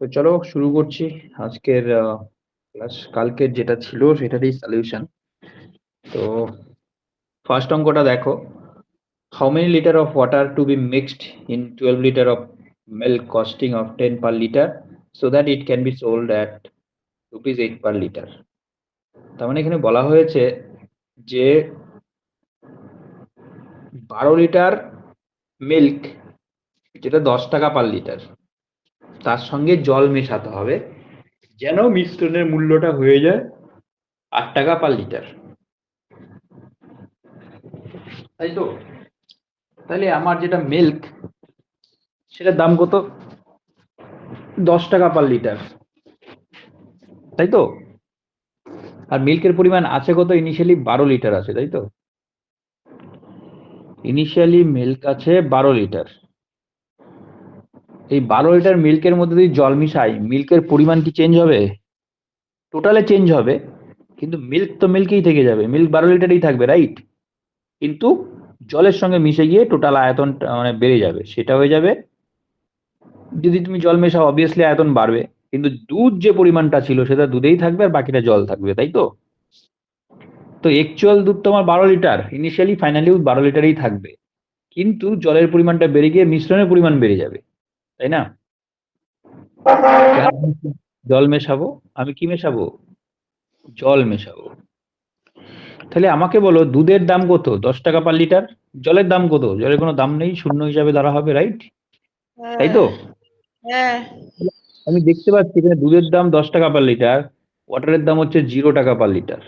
তো চলো শুরু করছি আজকের ক্লাস। কালকের যেটা ছিল সেটারই সলিউশন। তো ফার্স্ট অঙ্কটা দেখো, how many litre of water to be mixed in 12 litre of milk costing of 10 per litre so that it can be sold at ₹8 per litre. তার মানে এখানে বলা হয়েছে যে 12 লিটার মিল্ক, যেটা 10 টাকা পার লিটার, তার সঙ্গে জল মেশাতে হবে যেন মিশ্রণের মূল্যটা হয়ে যায় 8 টাকা পার লিটার, তাই তো? তাহলে আমার যেটা মিল্ক, সেটার দাম কত? 10 টাকা পার লিটার, তাই তো? আর মিল্কের পরিমাণ আছে কত? ইনিশিয়ালি 12 লিটার আছে, তাই তো? ইনিশিয়ালি মিল্ক আছে 12 লিটার। এই 12 লিটার মিল্কের মধ্যে যদি জল মিশাই, মিল্কের পরিমাণ কি চেঞ্জ হবে? টোটালে চেঞ্জ হবে, কিন্তু মিল্ক তো মিল্কেই থেকে যাবে, মিল্ক 12 লিটারই থাকবে, রাইট? কিন্তু জলের সঙ্গে মিশে গিয়ে টোটাল আয়তন মানে বেড়ে যাবে, সেটা হয়ে যাবে। যদি তুমি জল মেশাও অবভিয়াসলি আয়তন বাড়বে, কিন্তু দুধ যে পরিমাণটা ছিল সেটা দুধেই থাকবে আর বাকিটা জল থাকবে, তাই তো? তো অ্যাকচুয়াল দুধ তোমার 12 লিটার, ইনিশিয়ালি ফাইনালিও 12 লিটারই থাকবে, কিন্তু জলের পরিমাণটা বেড়ে গিয়ে মিশ্রণের পরিমাণ বেড়ে যাবে, তাই না? জল মেশাবো, আমি কি মেশাবো? জল মেশাবো। তাহলে আমাকে বলো, দুধের দাম কত? 10 টাকা পার লিটার। জলের দাম কত? জলের কোনো দাম নেই, শূন্য হিসাবে ধরা হবে, রাইট? তাই হ্যাঁ তো? হ্যাঁ আমি দেখতে পাচ্ছি এখানে দুধের দাম 10 টাকা পার লিটার, ওয়াটারের দাম হচ্ছে 0 টাকা পার লিটার।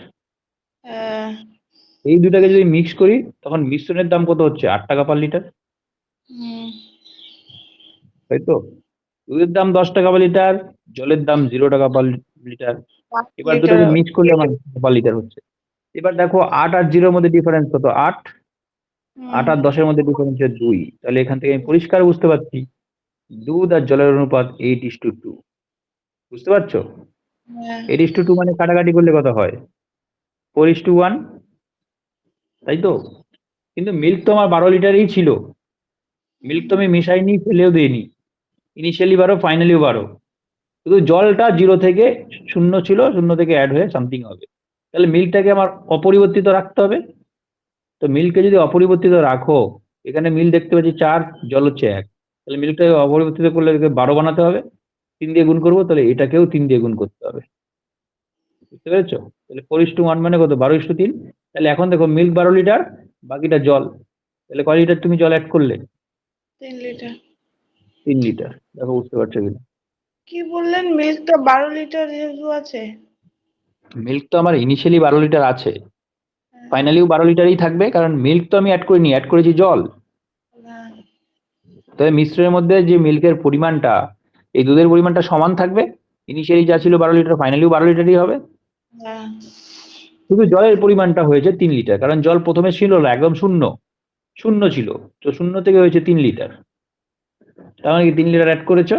হ্যাঁ এই দুটাকে যদি মিক্স করি তখন মিশ্রণের দাম কত হচ্ছে? 8 টাকা পার লিটার, হুম তাই তো? দুধের দাম 10 টাকা পার লিটার, জলের দাম 0 টাকা পার লিটার। 5 এবার লিটার দুটোকে মিক্স করলে আমার পার লিটার হচ্ছে। এবার দেখো 8 আর 0 এর মধ্যে ডিফারেন্স কত? 8। 8 আর 10 এর মধ্যে ডিফারেন্স হচ্ছে 2। তাহলে এখান থেকে আমি পরিষ্কার বুঝতে পারছি দুধ আর জলের অনুপাত 8:2। বুঝতে পারছো? হ্যাঁ 8:2 মানে কাটাকাটি করলে কত হয়? 4:1, তাই তো? কিন্তু মিল্ক তো আমার 12 লিটারই ছিল, মিল্ক তো আমি মিশাইনি, ফেলেও দিইনি। ইনিশিয়ালি 12, ফাইনালিও 12। শুধু জলটা 0 থেকে 0 ছিল, 0 থেকে অ্যাড হয়ে সামথিং হবে। তাহলে মিল্কটাকে আমার অপরিবর্তিত রাখতে হবে। তো মিল্ককে যদি অপরিবর্তিত রাখো, এখানে মিল দেখতে পাচ্ছি 4, জল হচ্ছে 1, তাহলে মিল্কটাকে অপরিবর্তিত করলে এটাকে 12 বানাতে হবে। 3 দিয়ে গুণ করবো, তাহলে এটাকেও 3 দিয়ে গুণ করতে হবে। বুঝতে পেরেছো? তাহলে 4:1 মানে কত? 12:3। তাহলে এখন দেখো মিল্ক 12 লিটার, বাকিটা জল। তাহলে কয় লিটার তুমি জল অ্যাড করলে? 3 লিটার। 3 লিটার। দেখো বুঝতে পারছো কিনা? কি বললেন, মিল্কটা 12 লিটার যেহেতু আছে? মিল্ক তো আমার ইনিশিয়ালি 12 লিটার আছে, হ্যাঁ ফাইনালিও 12 লিটারই থাকবে, কারণ মিল্ক তো আমি অ্যাড করিনি, অ্যাড করেছি জল। হ্যাঁ তবে মিশ্রণের মধ্যে যে মিল্কের পরিমাণটা, এই দুধের পরিমাণটা সমান থাকবে। ইনিশিয়ালি যা ছিল 12 লিটার, ফাইনালিও 12 লিটারই হবে। হ্যাঁ শুধু জলের পরিমাণটা হয়েছে 3 লিটার, কারণ জল প্রথমে ছিল না, একদম শূন্য, শূন্য ছিল। তো শূন্য থেকে হয়েছে 3 লিটার। তার মানে কি 3 লিটার অ্যাড করেছো?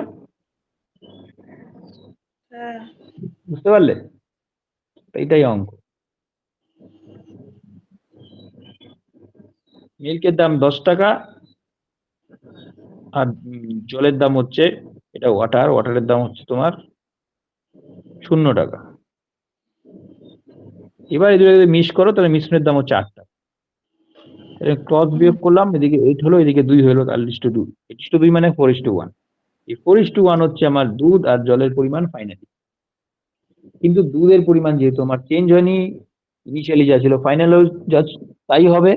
হ্যাঁ বুঝতে পারলে? এইটাই অঙ্ক। মিল্কের দাম 10 টাকা, আর জলের দাম হচ্ছে, এটা ওয়াটার, ওয়াটারের দাম হচ্ছে তোমার 0 টাকা। এবার এই দুটো যদি মিক্স করো তাহলে মিশ্রণের দাম হচ্ছে 8 টাকা। ক্রস বিয়োগ করলাম, এদিকে 8 হলো, এদিকে 2 হলো, তাহলে 2 2 মানে 4:1। এই 4:1 হচ্ছে আমার দুধ আর জলের পরিমাণ ফাইনালি। কিন্তু দুধের পরিমাণ যেহেতু আমার চেঞ্জ হয়নি, ইনিশিয়ালি যা ছিল ফাইনালও যা তাই হবে,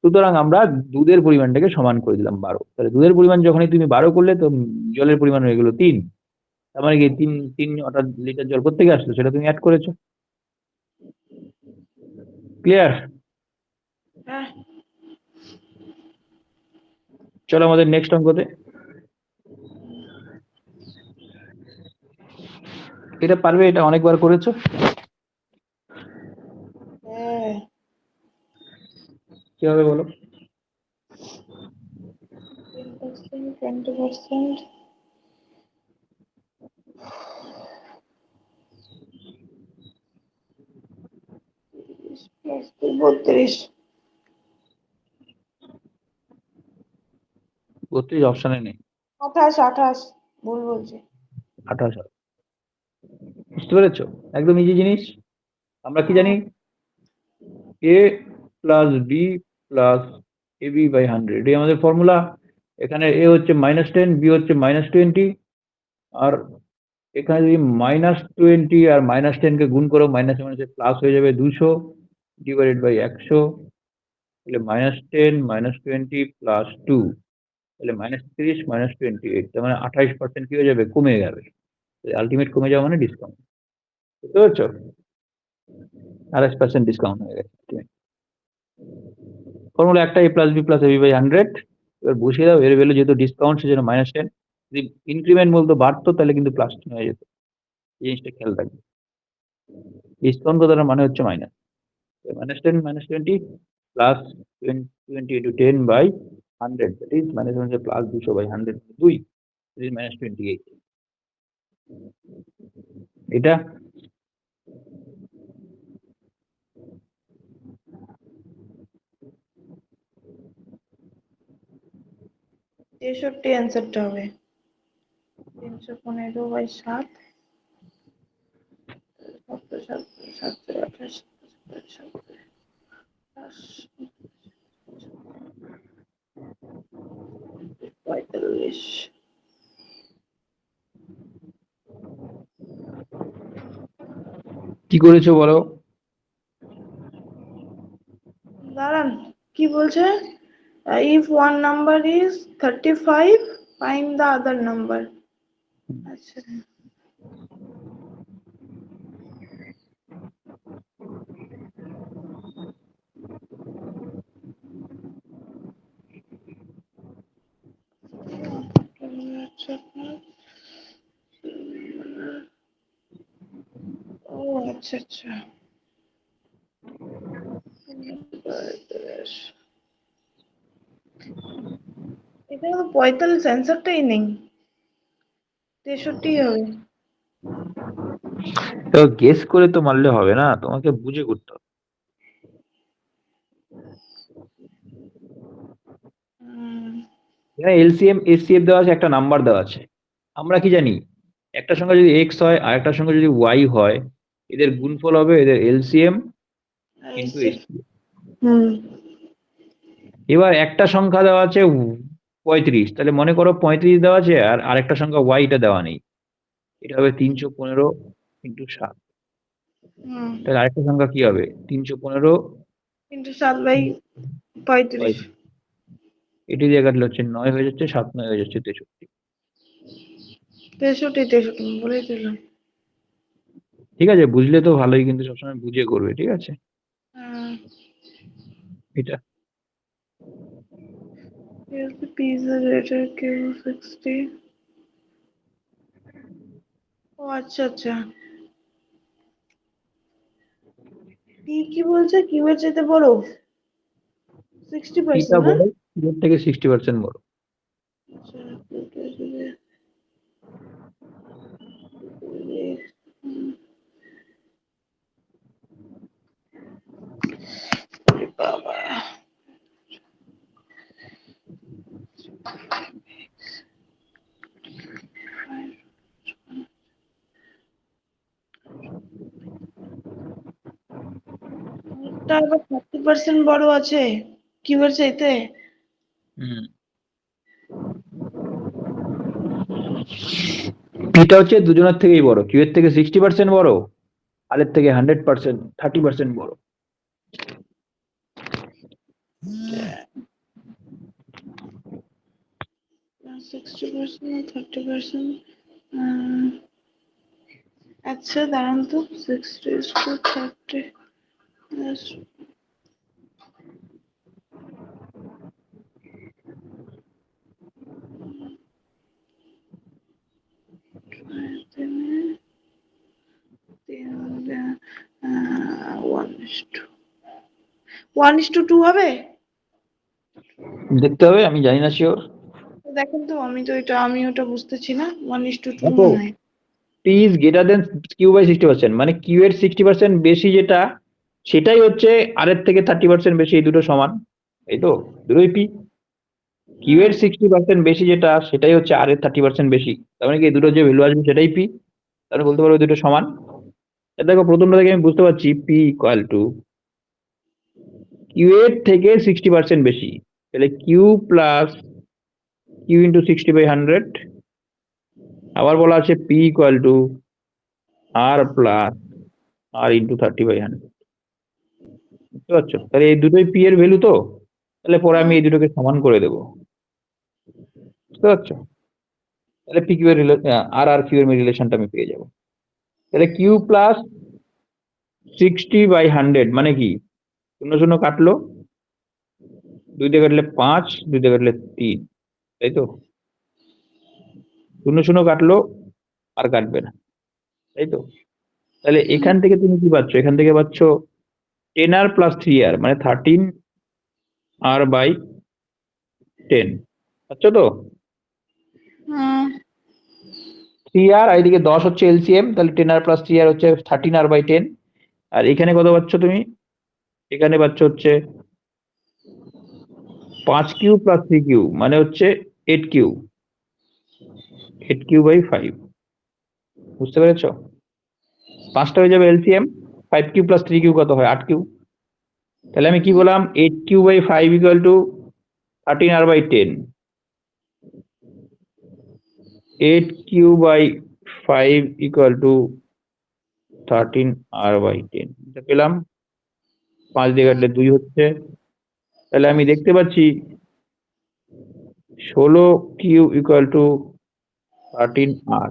সুতরাং আমরা দুধের পরিমাণটাকে সমান করে দিলাম 12। তাহলে দুধের পরিমাণ যখনই তুমি 12 করলে, তো জলের পরিমাণ হয়ে গেল 3। তার মানে কি 3 3 অর্থাৎ লিটার জল কোত্থেকে আসলো সেটা তুমি অ্যাড করেছো। ক্লিয়ার? হ্যাঁ চলো আমাদের নেক্সট অঙ্কতে। এটা পারবে? এটা অনেকবার করেছো, হ্যাঁ কিভাবে বলো? 10%, 20%, 32। 32 অপশনে নেই। 28, 28 ভুল বলছি। 28 হবে। বুঝতে পেরেছো? একদম ইজি জিনিস। আমরা কি জানি? a plus B plus ab by 100, এটাই আমাদের ফর্মুলা। এখানে a হচ্ছে -10, b হচ্ছে -20, আর এখানে যদি -20 আর -10 কে গুণ করো, মাইনাসে মাইনাসে প্লাস হয়ে যাবে 200 ডিভাইডেড বাই 100, তাহলে -10 -20 প্লাস 2, তাহলে -30 -28, তার মানে 28% কি হয়ে যাবে? কমে যাবে। আলটিমেট কমে যাওয়া মানে ডিসকাউন্ট। বুঝতে পারছো? 28% ডিসকাউন্ট হয়ে গেছে। ফর্মুলা একটা, a plus B plus ab by 100। এবার বসিয়ে দাও, এর ভ্যালু যেহেতু ডিসকাউন্ট সেজন্য -10, যদি ইনক্রিমেন্ট বলতো বাড়তো তাহলে কিন্তু প্লাস হয়ে যেত। এই জিনিসটা খেয়াল রাখবে। ডিসকাউন্ট কথাটার মানে হচ্ছে minus. -10 -20 plus 20 into 10 by 100, that is -100 plus 200 by 100, 2, that is -28. এটা তেষট্টি অ্যান্সারটা হবে 315/7, 728, 45। কি করেছো বলো? দাঁড়ান, কি বলছে? If one number is 35, find the other number. আচ্ছা, ও আচ্ছা আচ্ছা। এখানে তো 45 অ্যান্সারটাই নেই, 63 হবে। তো গেস করে তো মারলে হবে না, তোমাকে বুঝে করতে হবে। এখানে এলসিএম এসসিএফ দেওয়া আছে, একটা নাম্বার দেওয়া আছে। আমরা কি জানি? একটা সংখ্যা যদি এক্স হয় আর একটা সংখ্যা যদি ওয়াই হয়, এদের গুণফল হবে এদের এলসিএম ইন্টু এসসিএফ। হুম, এবার একটা সংখ্যা দেওয়া আছে 35, তাহলে মনে করো 35 দেওয়া আছে আর আরেকটা সংখ্যা ওয়াই, এটা দেওয়া নেই। এটা হবে 315 ইন্টু 7। হুম, তাহলে আরেকটা সংখ্যা কি হবে? 315 কিন্তু 7/35। এটি দিয়ে কাটলে হচ্ছে 9 হয়ে যাচ্ছে, 7 9 হয়ে যাচ্ছে 63। 63 বলেই দিলাম। ঠিক আছে, বুঝলে তো ভালোই, কিন্তু সবসময় বুঝে করবে, ঠিক আছে? এটা Here's the pizza greater Q60. ও আচ্ছা আচ্ছা, কি বলছে? কিউ এর চাইতে বড় পিটা 60%, না? বড়, এর থেকে 60% বড়। আচ্ছা, বাবা, ওটা আবার 30% বড় আছে কিউ এর চাইতে। হুম, পিটা হচ্ছে দুজনের থেকেই বড়, কিউ এর থেকে 60% বড়, আর এর থেকে 100%, 30% বড়। 60% 30%। আচ্ছা দাঁড়ান তো, 60:30 1:2 হবে। দেখতে হবে, আমি জানি না শিওর। দেখেন তো, আমি ওটা বুঝতেছি না। 1:2 দেখো, মনে হয়। P is greater than Q by 60%, মানে কিউ এর 60% বেশি যেটা, সেটাই হচ্ছে আর এর থেকে 30% বেশি, এই দুটো সমান। এই তো, দুটোই পি। কিউ এর 60% বেশি যেটা সেটাই হচ্ছে আর এর 30% বেশি। তার মানে কি এই দুটো যে ভ্যালু আসবে সেটাই পি, তাহলে বলতে পারবো দুটো সমান। দেখো প্রথমটা থেকে আমি বুঝতে পারছি পি ইকুয়াল টু কিউ এর থেকে 60% বেশি, তাহলে কিউ প্লাস কিউ ইন্টু 60/100। আবার বলা আছে P equal to R plus R into 30/100। বুঝতে পারছো? তাহলে এই দুটোই পি এর ভ্যালু তো, তাহলে পরে আমি এই দুটোকে সমান করে দেবো। বুঝতে পারছো? তাহলে পি কিউ এর আর আর কিউ এর রিলেশনটা আমি পেয়ে যাবো। তাহলে কিউ প্লাস 60/100 মানে কি, শূন্য শূন্য কাটলো, 2 দিয়ে কাটলে 5, 2 দিয়ে কাটলে 3, তাই তো? শূন্য শূন্য কাটলো, আর কাটবে না, তাই তো? তাহলে এখান থেকে তুমি কি পাচ্ছ, এখান থেকে পাচ্ছ 10r প্লাস 3r মানে 13r/10, পাচ্ছ তো? 3r আর এদিকে 10 হচ্ছে এলসিএম, তাহলে 10r প্লাস 3r হচ্ছে 13r/10। আর এখানে কত পাচ্ছ তুমি, এখানে পাচ্ছ হচ্ছে 5q প্লাস 3q মানে হচ্ছে 8q, 8q/5। বুঝতে পেরেছ? 5টা হয়ে যাবে এলসিএম, 5q প্লাস 3q কত হয়, 8q। তাহলে আমি কি বললাম, 8q/5 equal to 13r/10। 8q/5 equal to 13r/10 এটা পেলাম। 5 দিয়ে কাটলে 2 হচ্ছে, তাহলে আমি দেখতে পাচ্ছি 16q equal to 13r,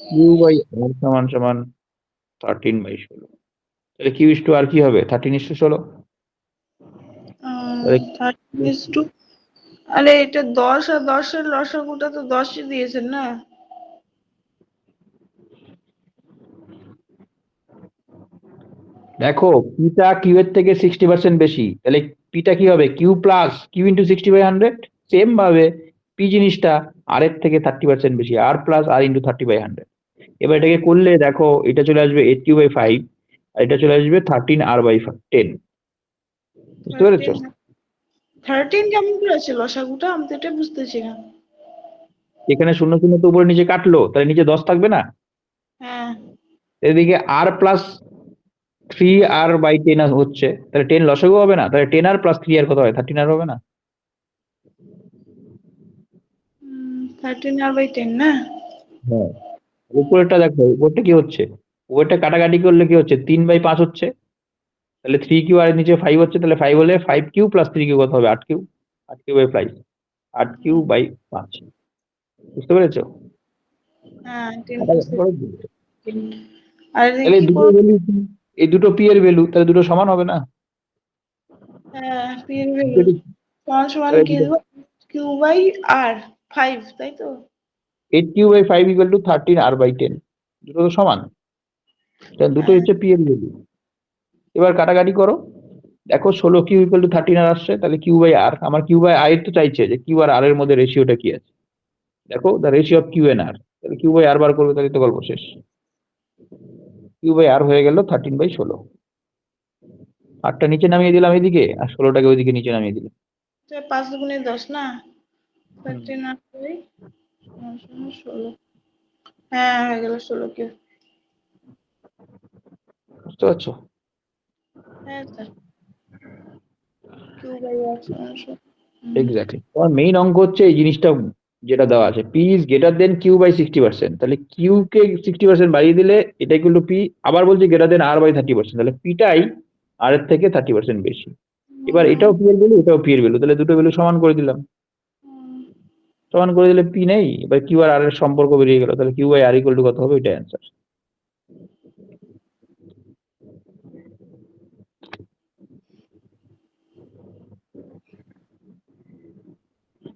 q/r সমান সমান 13/16। তাহলে q ইস টু আর কি হবে, 13:16। তাহলে 13:2। আরে এটা 10 আর 10-এর লসাগুটা তো 10ই দিয়েছেন না? দেখো পিটা কিউ এর থেকে 60% বেশি, তাহলে পিটা কি হবে, Q plus Q into 60/100। Same ভাবে পি জিনিসটা আর এর থেকে 30% বেশি, আর প্লাস আর ইন্টু 30/100। এবার এটাকে করলে দেখো এটা চলে আসবে 8q/5 আর এটা চলে আসবে 13r/10। বুঝতে পেরেছো? 13 কেমন করে আছে লসাগুটা, আমি তো এটা বুঝতেছি না। এখানে শূন্য শূন্য তো উপরে নিচে কাটলো, তাহলে নিচে 10 থাকবে না? হ্যাঁ। এদিকে আর প্লাস 3r/10 হচ্ছে, তাহলে 10 লসাগু হবে না, তাহলে 10r প্লাস 3r কত হয়, 13r হবে না? 13r/10 না? হ্যাঁ, উপরেরটা দেখো, উপরটা কি হচ্ছে, উপরটা কাটাকাটি করলে কি হচ্ছে, 3/5 হচ্ছে, তাহলে 3q আর নিচে 5 হচ্ছে, তাহলে 5 হলে 5q প্লাস 3q কত হবে, 8q। 8q/5, 8q/5। বুঝতে পেরেছো? হ্যাঁ 10 + কাটাকাটি করে দিলে। 10। আর এদিকে তাহলে কি দুটো করব? ভ্যালু, এই দুটো পি এর ভ্যালু, তাহলে দুটো সমান হবে না? হ্যাঁ পি এর ভ্যালু সমান সমান কি দেবো, q/r 5, তাই তো? 8q/5 ইকুয়াল টু 13r/10, দুটো তো সমান, তাহলে দুটো হ্যাঁ হচ্ছে পি এর ভ্যালু। এবার কাটাকাটি করো, দেখো 16q ইকুয়াল টু 13r আসছে, তাহলে q/r, আমার q/r তো চাইছে যে q আর r এর মধ্যে রেশিওটা কি আছে। দেখো the ratio of Q and R, তাহলে q/r বার করবে, তাহলে তো গল্প শেষ। q/r হয়ে গেল 13/16। 8টা নিচে নামিয়ে দিলাম এদিকে, আর 16টাকে ওইদিকে নিচে নামিয়ে দিলাম। 5 × 10 না, 13r/16। হ্যাঁ হয়ে গেল 16 q। বুঝতে পারছো? হ্যাঁ স্যার, q/r সমান সমান। এক্স্যাক্টলি, তোমার মেইন অঙ্ক হচ্ছে এই জিনিসটা যেটা দেওয়া আছে, P is greater then q/60%, তাহলে কিউ কে 60% বাড়িয়ে দিলে এটা ইকুয়াল টু পি। আবার বলছি গ্রেটার দেন r/30%, তাহলে পিটাই আর এর থেকে 30% বেশি। এবার এটাও পি এর ভ্যালু, এটাও পি এর ভ্যালু, তাহলে দুটো ভ্যালু সমান করে দিলাম। সমান করে দিলে পি নেই, এবার কিউ আর আর এর সম্পর্ক বেরিয়ে গেল, তাহলে q/r ইকুয়াল টু কত হবে, এটা অ্যান্সার।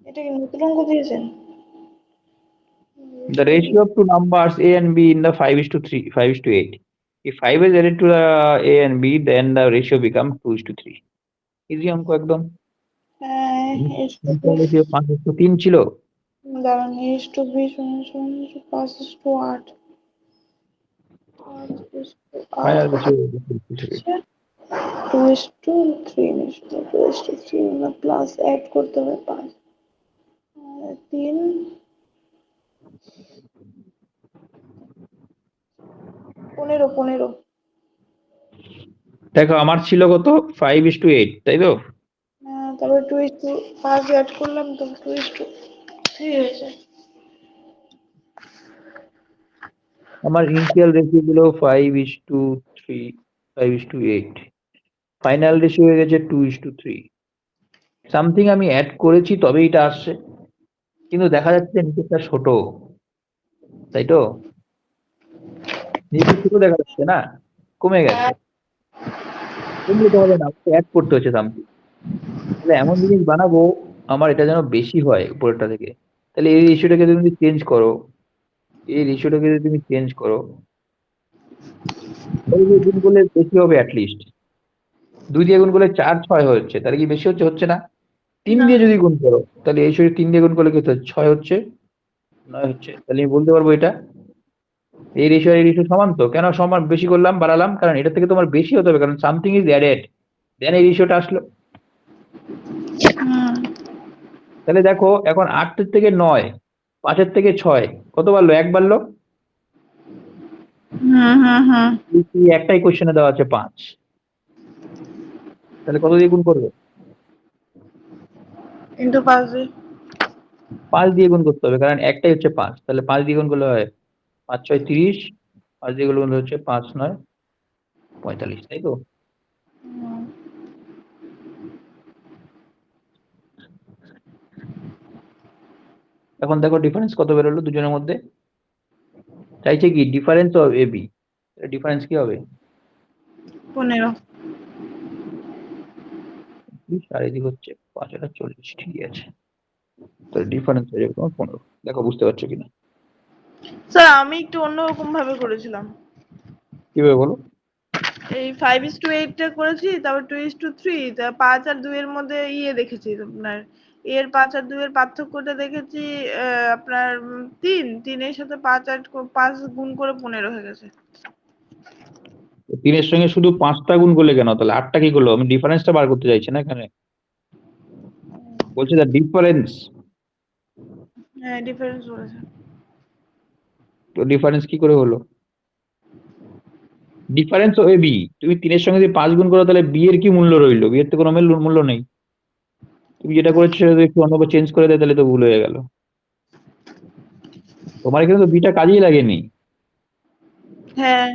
এটা কি নতুন অঙ্ক দিয়েছেন? The ratio of two numbers a and b in the 5:3, 5:8. If 5 is added to the a and b, then the ratio becomes 2:3. Easy অঙ্ক একদম। হ্যাঁ রেশিও 5:3 ছিল। দাঁড়ান, a/b সমান সমান 5:8। 5:8 ফাইনাল আচ্ছা, রেশিও 2:3 না প্লাস অ্যাড করতে হবে 5 3 15 দেখো আমার ছিল কত 5:8, তাই তো? তারপরে 2:5 অ্যাড করলাম তো 2:3 হয়েছে। আমার ইনিশিয়াল রেশিও ছিল 5:3, 5:8, ফাইনাল রেশিও হয়ে গেছে 2:3। সামথিং আমি অ্যাড করেছি তবে এটা আসছে, কিন্তু দেখা যাচ্ছে নিচেরটা ছোট, তাই তো? নিচে ছোট দেখা যাচ্ছে না, কমে গেছে। কমলে তো হবে না, অ্যাড করতে হচ্ছে সামথিং। তাহলে এমন জিনিস বানাবো আমার এটা যেন বেশি হয় উপরেরটা থেকে। তাহলে এই রেশিওটাকে তুমি চেঞ্জ করো, এই রেশিওটাকে যদি তুমি চেঞ্জ করো, তাহলে যে গুণ করলে বেশি হবে অ্যাটলিস্ট। 2 দিয়ে গুণ করলে 4, 6 হচ্ছে, তাহলে কি বেশি হচ্ছে? হচ্ছে না। 3 না দিয়ে যদি গুণ করো, তাহলে এই রেশিও 3 দিয়ে গুণ করলে কি হচ্ছে? 6 হচ্ছে, 9 হচ্ছে। তাহলে আমি বলতে পারবো এটা এই রেশিও আর এই রেশিও সমান তো। কেন সমান বেশি করলাম বাড়ালাম? কারণ এটা থেকে তোমার বেশি হতে হবে, কারণ সামথিং ইজ অ্যাডেড, দেন এই রেশিওটা আসলো। হুম তাহলে দেখো এখন 8 থেকে 9, 5 থেকে 6 কত বাড়লো? 1 বাড়লো। হুম এই একটাই কোশ্চেনে দেওয়া আছে 5, তাহলে কত দিয়ে গুণ করবে? ইন্টু 5 দিয়ে 5 দিয়ে গুণ করতে হবে, কারণ একটাই হচ্ছে 5। তাহলে 5 দিয়ে গুণ করলে হয় 5 6 30, 5 দিয়ে গুণ করলে হচ্ছে 5 9 45, তাই তো? এখন দেখো ডিফারেন্স কত বেরোলো দুজনের মধ্যে। চাইছে কি difference of A B, difference কি হবে? 15 30 আর এদিক হচ্ছে 5 আর 40, ঠিকই আছে। তাহলে ডিফারেন্স হয়ে যাবে তোমার 15। দেখো বুঝতে পারছো কিনা? স্যার আমি একটু অন্যরকম ভাবে করেছিলাম। কিভাবে বলো? এই 5:8 টা করেছি, তারপর 2:3, 5 আর 2 এর মধ্যে দেখেছি আপনার এর 5 আর 2 এর পার্থক্যটা দেখেছি। আপনার 3 এর সাথে 5 গুণ করে 15 হয়ে গেছে। 3 এর সঙ্গে শুধু 5টা গুণ করলে কেন? তাহলে 8টা কি করলো? আমি ডিফারেন্সটা বার করতে চাইছি না এখানে, বলছি দ্য ডিফারেন্স। হ্যাঁ ডিফারেন্স বলেছে। তো ডিফারেন্স কি করে হলো? ডিফারেন্স ও এ বি, তুমি 3 এর সঙ্গে যদি 5 গুণ করো তাহলে বি এর কি মূল্য রইলো? বি এর তো কোনো মূল্য নেই। তুমি যেটা করেছো সেটা যদি একটু অন্যভাবে চেঞ্জ করে দেয় তাহলে তো ভুল হয়ে গেল। তোমার এখানে তো বিটা কাজেই লাগেনি, হ্যাঁ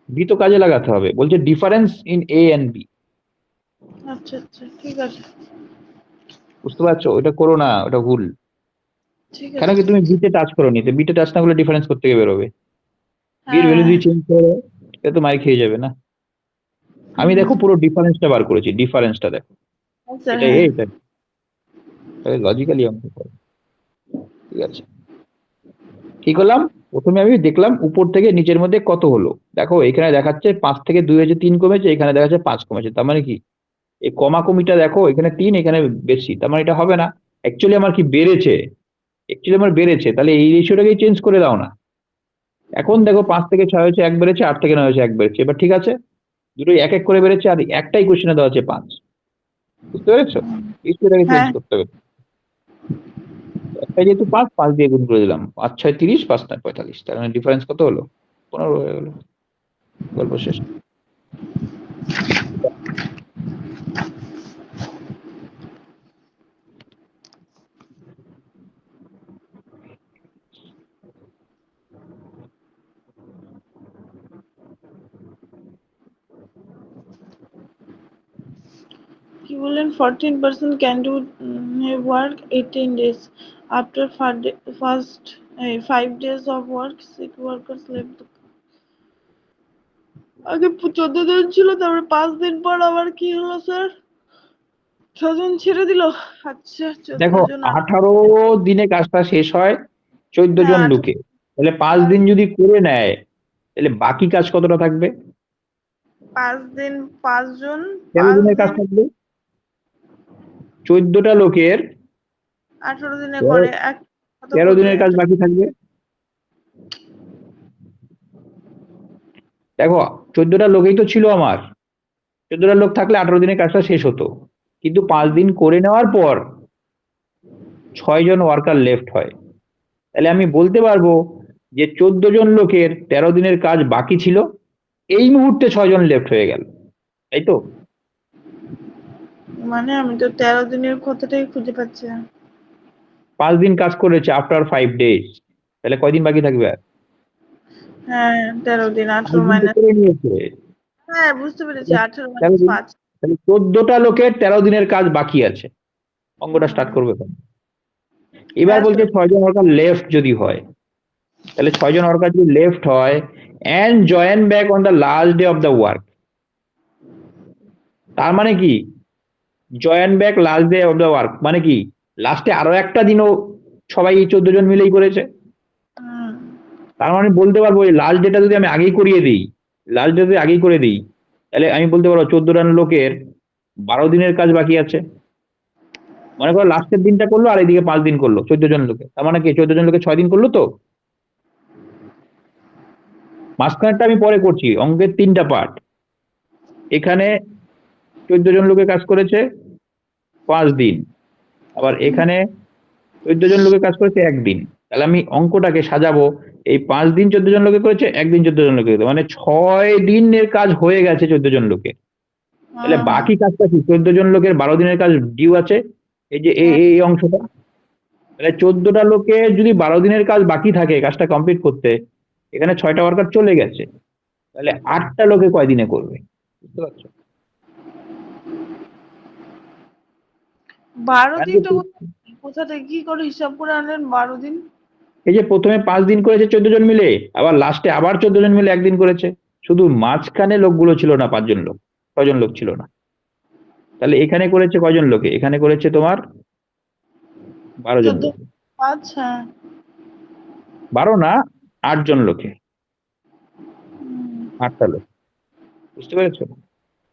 বি তো কাজে লাগাতে হবে। বলছে difference in A and B. আচ্ছা আচ্ছা ঠিক আছে বুঝতে পারছো? ওটা করো না, ওটা ভুল। ঠিক কেন আছে কি ঠিক তুমি আছে। বিতে টাচ করো নি? বিতে টাচ না করলে ডিফারেন্স করতে গিয়ে বেরোবে। বি এর ভ্যালু হ্যাঁ যদি চেঞ্জ করে দেয়, এটা তো মার খেয়ে যাবে না। আমি দেখো পুরো ডিফারেন্সটা বার করেছি, ডিফারেন্সটা দেখো, আচ্ছা এটা হ্যাঁ এটা লজিক্যালি অঙ্ক করো। ঠিক আছে, কি করলাম? প্রথমে আমি দেখলাম উপর থেকে নিচের মধ্যে কত হলো। দেখো এখানে দেখাচ্ছে 5 থেকে 2 হয়েছে 3 কমেছে, এখানে দেখাচ্ছে 5 কমেছে। তার মানে কি এই কমা কমিটা দেখো, এখানে 3 এখানে বেশি, তার মানে এটা হবে না। অ্যাকচুয়ালি আমার কি বেড়েছে? অ্যাকচুয়ালি আমার বেড়েছে, তাহলে এই রেশিওটাকে চেঞ্জ করে দাও না। এখন দেখো 5 থেকে 6 হয়েছে 1 বেড়েছে, 8 থেকে 9 হয়েছে 1 বেড়েছে। এবার ঠিক আছে, দুটোই এক এক করে বেড়েছে আর একটাই কোশ্চেনে দেওয়া আছে 5। বুঝতে পেরেছো? রেশিওটাকে চেঞ্জ হ্যাঁ করতে হবে। একটা যেহেতু 5, 5 দিয়ে গুণ করে দিলাম, 5 6 30, 5 9 45, তার মানে ডিফারেন্স কত হলো? 15 হয়ে গেল। গল্প শেষ। কি বললেন 14% can do work 18 days after first 5 days of work 6 workers left আগে 14 দিন ছিল, তারপরে 5 দিন পর আবার কি হলো স্যার? 6 জন ছেড়ে দিল। আচ্ছা 14 দেখো জন 18 দিনে কাজটা শেষ হয় 14 জন হ্যাঁ লোকে, তাহলে 5 আর দিন যদি করে নেয় তাহলে বাকি কাজ কতটা থাকবে? 5 দিন 5 জন 13 5 দিনের কাজ দিন থাকবে। 14টা লোকের 18 দিনে 13 করে এক কত 13 করবে দিনের কাজ একটা? বাকি থাকবে। দেখো 14টা লোকেই তো ছিল আমার, 14টা লোক থাকলে 18 দিনে কাজটা শেষ হতো, কিন্তু 5 দিন করে নেওয়ার পর 6 জন ওয়ার্কার লেফট হয়। তাহলে আমি বলতে পারবো যে 14 জন লোকের 13 দিনের কাজ বাকি ছিল, এই মুহূর্তে 6 জন লেফট হয়ে গেল, তাই তো? মানে আমি তো 13 দিনের কথাটাই খুঁজে পাচ্ছি না। 5 দিন কাজ করেছে আফটার 5 ডেজ, তাহলে কয়দিন বাকি থাকবে আর? হ্যাঁ 13 দিন 5 18 দিন তো মাইনাস, করে নিয়েছে। হ্যাঁ বুঝতে পেরেছি, 18 তেরো মাইনাস দিন, 5। তাহলে 14টা লোকের 13 দিনের কাজ বাকি আছে, অঙ্কটা স্টার্ট করবে কেন? এবার হ্যাঁ বলছে স্যার। 6 জন ওয়ার্কার লেফট যদি হয়, তাহলে 6 জন ওয়ার্কার যদি লেফট হয় and join back on the last day of the work, তার মানে কি join back last day of the work মানে কি লাস্টে আরো একটা দিনও সবাই এই 14 জন মিলেই করেছে। হুম। তার মানে বলতে পারবো এই লাস্ট ডেটা যদি আমি আগেই করিয়ে দিই, লাস্ট ডে যদি আগেই করে দিই, তাহলে আমি বলতে পারবো 14 জন লোকের 12 দিনের কাজ বাকি আছে। মনে করো লাস্টের দিনটা করলো আর এদিকে 5 দিন করলো 14 জন লোকে, তার মানে কি 14 জন লোকে 6 দিন করলো তো। মাঝখানেরটা আমি পরে করছি, অঙ্কের 3টা পার্ট। এখানে 14 জন লোকে কাজ করেছে 5 দিন, আবার এখানে 14 জন লোকে কাজ করেছে 1 দিন। তাহলে আমি অঙ্কটাকে সাজাবো, এই 5 দিন 14 জন লোকে করেছে, 1 দিন 14 জন লোকে করেছে, মানে 6 দিনের কাজ হয়ে গেছে 14 জন লোকের। তাহলে হুম, হুম। বাকি কাজটা কি 14 জন লোকের 12 দিনের কাজ ডিউ আছে, এই যে এই হ্যাঁ, এই অংশটা। তাহলে 14টা লোকের যদি 12 দিনের কাজ বাকি থাকে কাজটা কমপ্লিট করতে, এখানে 6টা ওয়ার্কার চলে গেছে, তাহলে 8টা লোকে কয় দিনে করবে? বুঝতে পারছো? 12 কারণ দিনটা কি, কোথা থেকে কি করে হিসাব করে আনলেন 12 দিন? এই যে প্রথমে 5 দিন করেছে 14 জন মিলে, আবার লাস্টে আবার 14 জন মিলে 1 দিন করেছে, শুধু মাঝখানে লোকগুলো ছিল না, 5 জন লোক, 6 জন লোক ছিল না। তাহলে এখানে করেছে কয়জন লোকে? এখানে করেছে তোমার 12 জন 14 লোকে। 5, হ্যাঁ। 12 না, 8 জন লোকে, হুম। 8টা লোক। বুঝতে পেরেছো?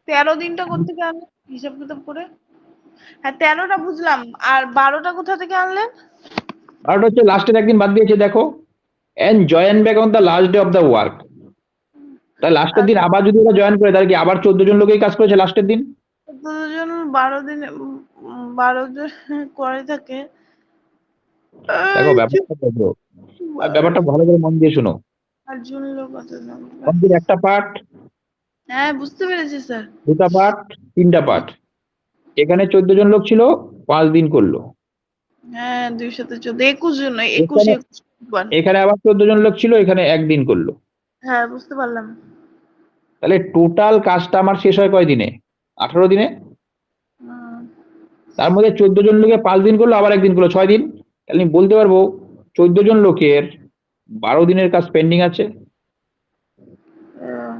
13 দিনটা কোত্থেকে আনলেন হিসাব কিতাব করে? হ্যাঁ 13টা বুঝলাম, আর 12টা কোথা থেকে আনলেন? 12টা হচ্ছে লাস্টের একদিন বাদ দিয়েছে দেখো, and join back on the last day of the work. তাহলে লাস্টের আর দিন আবার যদি ওরা জয়েন করে, তাহলে কি আবার 14 জন লোকেই কাজ করেছে লাস্টের দিন? 14 জন 12 দিনে 12 জন করে থাকে। দেখো এই যে ব্যাপারটা দেখো, আর 12 ব্যাপারটা ভালো করে মন দিয়ে শোনো। আর জন লোক কত নাম্বার? অঙ্কের একটা পার্ট, হ্যাঁ বুঝতে পেরেছি স্যার। দুটা পার্ট, 3টা পার্ট। এখানে 14 জন লোক ছিল, 5 দিন করলো। হ্যাঁ 2 সাথে 14, 21 জন, 21 এখানে 21 বার। এখানে আবার 14 জন লোক ছিল, এখানে 1 দিন করলো। হ্যাঁ বুঝতে পারলাম। তাহলে টোটাল কাজটা আমার শেষ হয় কয় দিনে? 18 দিনে। হুম, তার মধ্যে 14 জন লোকে 5 দিন করলো, আবার 1 দিন করলো, 6 দিন। তাহলে আমি বলতে পারবো 14 জন লোকের 12 দিনের কাজ পেন্ডিং আছে, আহ,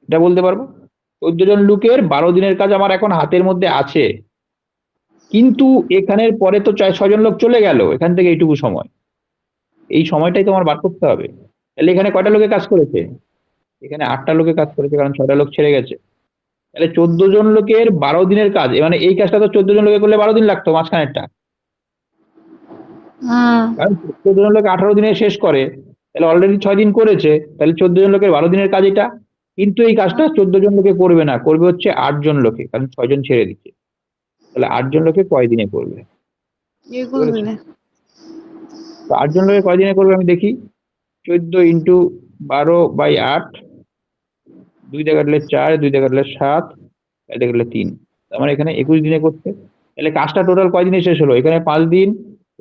এটা বলতে পারবো। 14 জন লোকের 12 দিনের কাজ আমার এখন হাতের মধ্যে আছে, কিন্তু এখানের পরে তো 6 জন লোক চলে গেল এখান থেকে এইটুকু সময়, এই সময়টাই তো আমার বার করতে হবে। তাহলে এখানে কয়টা লোকে কাজ করেছে? এখানে 8টা লোকে কাজ করেছে, কারণ 6টা লোক ছেড়ে গেছে। তাহলে 14 জন লোকের 12 দিনের কাজ, মানে এই কাজটা তো 14 জন লোকে করলে 12 দিন লাগতো মাঝখানেরটা, হুম, কারণ 14 জন লোক 18 দিনে শেষ করে, তাহলে অলরেডি 6 দিন করেছে, তাহলে 14 জন লোকের 12 দিনের কাজ এটা। কিন্তু এই কাজটা 14 জন লোকে করবে না, করবে হচ্ছে 8 জন লোকে, কারণ 6 জন ছেড়ে দিচ্ছে। তাহলে 8 জন লোকে কয় দিনে করবে? বুঝতে 21 পেরেছো? দিনে। তো 8 জন লোকে কয় দিনে করবে আমি দেখি। 14 ইন্টু 12/8, 2 দিয়ে কাটলে 4, 2 দিয়ে কাটলে 7, 4 দিয়ে কাটলে 3, তার মানে এখানে 21 দিনে করছে। তাহলে কাজটা টোটাল কয় দিনে শেষ হলো? এখানে 5 দিন,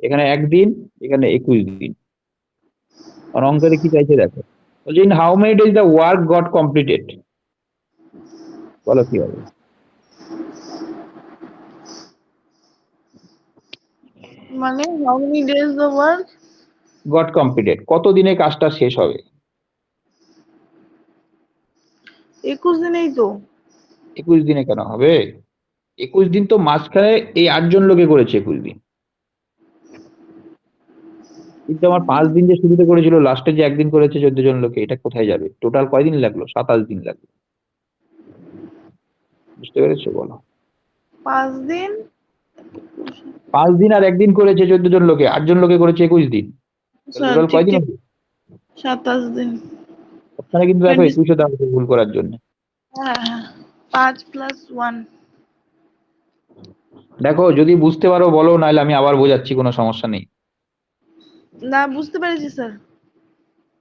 এখানে 1 দিন, এখানে 21 দিন। আর অঙ্কের কি চাইছে দেখো, বলছে in how many days the work goat completed, বলো কি হবে? মানে how many days the work? Goat completed, কত দিনে কাজটা শেষ হবে? 21 দিনেই তো। 21 দিনে কেন হবে? 21 দিন তো মাঝখানে এই 8 জন লোকে করেছে 21 দিন, কিন্তু আমার 5 দিন যে শুরুতে করেছিল, লাস্টে যে 1 দিন করেছে 14 জন লোকে, এটা কোথায় যাবে? টোটাল কয়দিন লাগলো? 27 দিন লাগলো। বুঝতে পেরেছো বলো? 5 দিন 5 দিন আর 1 দিন করেছে 14 জন লোকে, 8 জন লোকে করেছে 21 দিন, তাহলে স্যার টোটাল ঠিক কয়দিন ঠিক হবে? 27 দিন। ওখানে কিন্তু দেখো 20 21 দেওয়া হয়েছে ভুল করার জন্য। হ্যাঁ 5+1। দেখো যদি বুঝতে পারো বলো, নাহলে আমি আবার বোঝাচ্ছি, কোনো সমস্যা নেই। না, বুঝতে পেরেছি স্যার।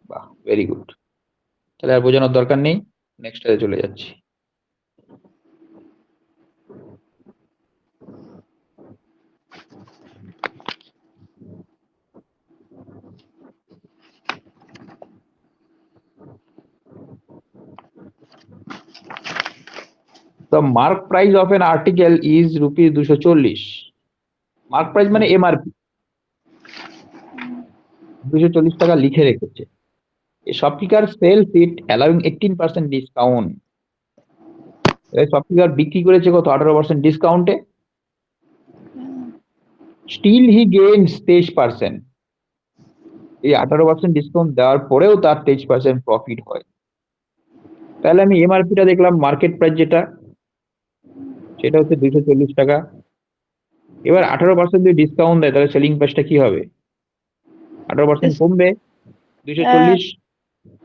বাহ, ভেরি গুড। তাহলে আর বোঝানোর দরকার নেই, নেক্সটে চলে যাচ্ছি। The mark price of an article is rupees 240। Mark price মানে এমআরপি, 240 টাকা লিখে রেখেছে। A shopkeeper sells it allowing 18% discount। Shopkeeper বিক্রি করেছে কত? 18% ডিসকাউন্টে। Still he gains 23%। এই 18% ডিসকাউন্ট দেওয়ার পরেও তার 23% প্রফিট হয়। তাহলে আমি এমআরপিটা দেখলাম, মার্কেট প্রাইস যেটা, সেটা হচ্ছে 240 টাকা। এবার 18% যদি ডিসকাউন্ট দেয়, তাহলে সেলিং প্রাইসটা কি হবে? 18% কমবে। 240,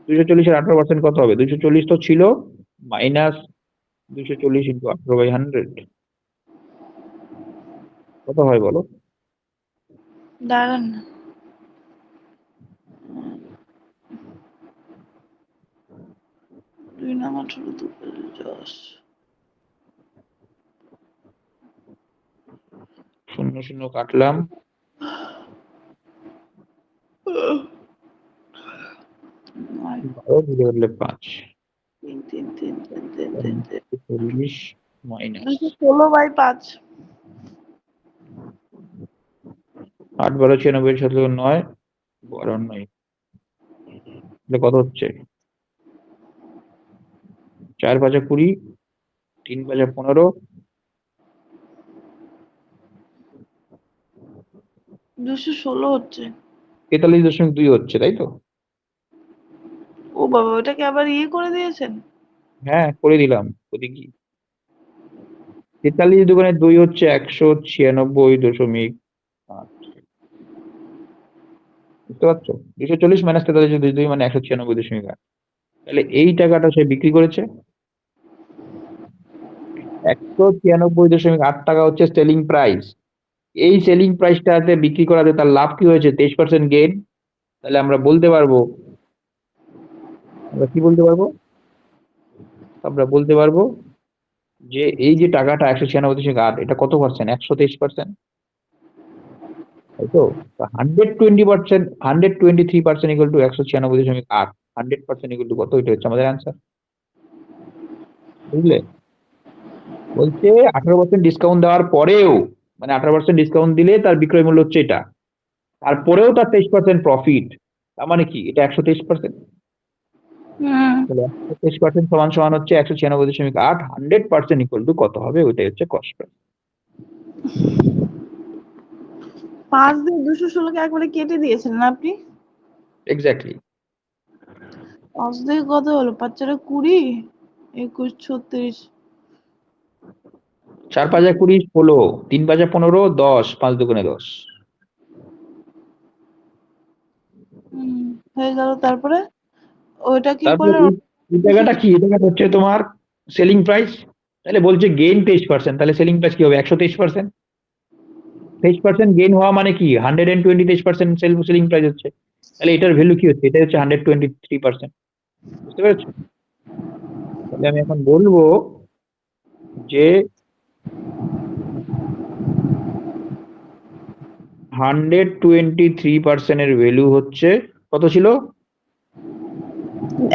240 এর 18% কত হবে? 240 তো ছিল, মাইনাস 240 ইন্টু 18/100 কত হয় বলো? দাঁড়ান না। 2 নাম 18, 2 10। শূন্য শূন্য কাটলাম, 12 দিকে হলে 5, 3 40 মাইনাস 216/5। 8 12 96 7 9 12 9, তাহলে কত হচ্ছে? 4 5 20, 3 5 15, 216 হচ্ছে। 43.2 হচ্ছে, তাই তো? ও বাবা, ওটাকে আবার ইয়ে করে দিয়েছেন। হ্যাঁ, করে দিলাম। ওদিকে 43 দোকানে 2 হচ্ছে 196.8। বুঝতে পারছো? 240 মাইনাস 43.2 মানে 196.8। তাহলে এই টাকাটা সে বিক্রি করেছে। 196.8 টাকা হচ্ছে সেলিং প্রাইস। এই সেলিং প্রাইসটাতে বিক্রি করাতে তার লাভ কি হয়েছে? 23% গেইন। তাহলে আমরা বলতে পারবো, আমরা কি বলতে পারবো? আমরা বলতে পারবো যে এই যে টাকাটা 196.8, এটা কত পার্সেন্ট? 123%, তাই তো? 120%, 123% ইকুয়াল টু 196.8। 100% ইকুয়াল টু কত? এটা হচ্ছে আমাদের অ্যান্সার। বুঝলে? বলছে 18% ডিসকাউন্ট দেওয়ার পরেও, মানে 18% ডিসকাউন্ট দিলে তার বিক্রয় মূল্য হচ্ছে এটা, তারপরেও তার 23% প্রফিট। তার মানে কি? এটা 123%। তাহলে 123% সমান সমান হচ্ছে 196.8। 100% ইকুয়াল টু কত হবে? ওইটাই হচ্ছে কস্ট প্রাইস। 5 দিয়ে 216 কে একবারে কেটে দিয়েছেন না আপনি? এক্স্যাক্টলি। 5 দিয়ে কত হলো? 5 4 20, 21 36। 4 5 20 16, 3 5 15, 10, 5 দুগুণে 10। হয়ে গেল। তারপরে ওইটা কি তারপরে করলেন? এই জায়গাটা কি? এই জায়গাটা হচ্ছে তোমার সেলিং প্রাইস। তাহলে বলছে গেইন 23%, তাহলে সেলিং প্রাইস কি হবে? 123%। 23% গেইন হওয়া মানে কি? 123% সেলিং প্রাইস হচ্ছে। তাহলে এটার ভ্যালু কি হচ্ছে? এটা হচ্ছে 123%। বুঝতে পেরেছো? তাহলে আমি এখন বলবো যে 123% এর ভ্যালু হচ্ছে কত ছিল?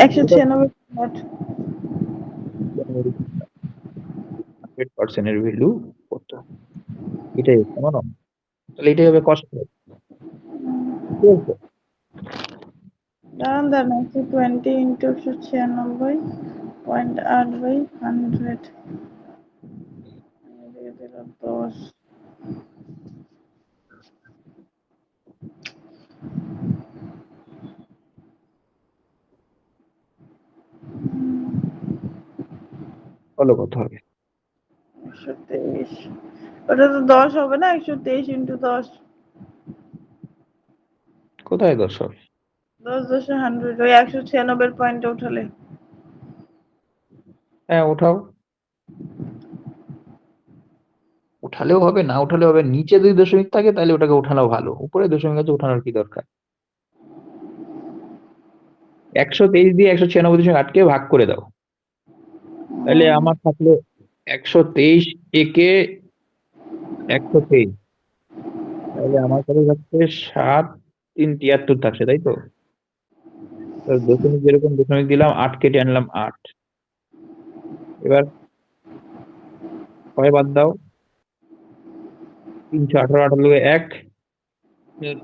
196। 100% এর ভ্যালু কত? এটাই হচ্ছে আমার অঙ্ক। তাহলে এটাই হবে কস্ট প্রাইস। ঠিক আছে? দাঁড়ান দাঁড়ান, 120 ইন্টু 196.8/100 দিয়ে দিলাম 10। বলো কত হবে? 123। ওটা তো 10 হবে না? 123 ইন্টু 10। কোথায় 10 হবে? 10 10 100, ওই 196 পয়েন্টে উঠালে। হ্যাঁ ওঠাও, উঠালেও হবে না উঠালেও হবে, নিচে যদি দশমিক থাকে তাহলে ওটাকে ওঠানো ভালো, উপরে দশমিক আছে ওঠানোর কি দরকার। 123 দিয়ে 196.8 কে ভাগ করে দাও, তাহলে আমার থাকলো 123 একে 123, তাহলে আমার কাছে থাকছে 7 3 73 থাকছে, তাই তো। দশমিক যেরকম দশমিক দিলাম, 8 কেটে আনলাম 8। এবার 6 বাদ দাও, 318, 18 লোকে 1,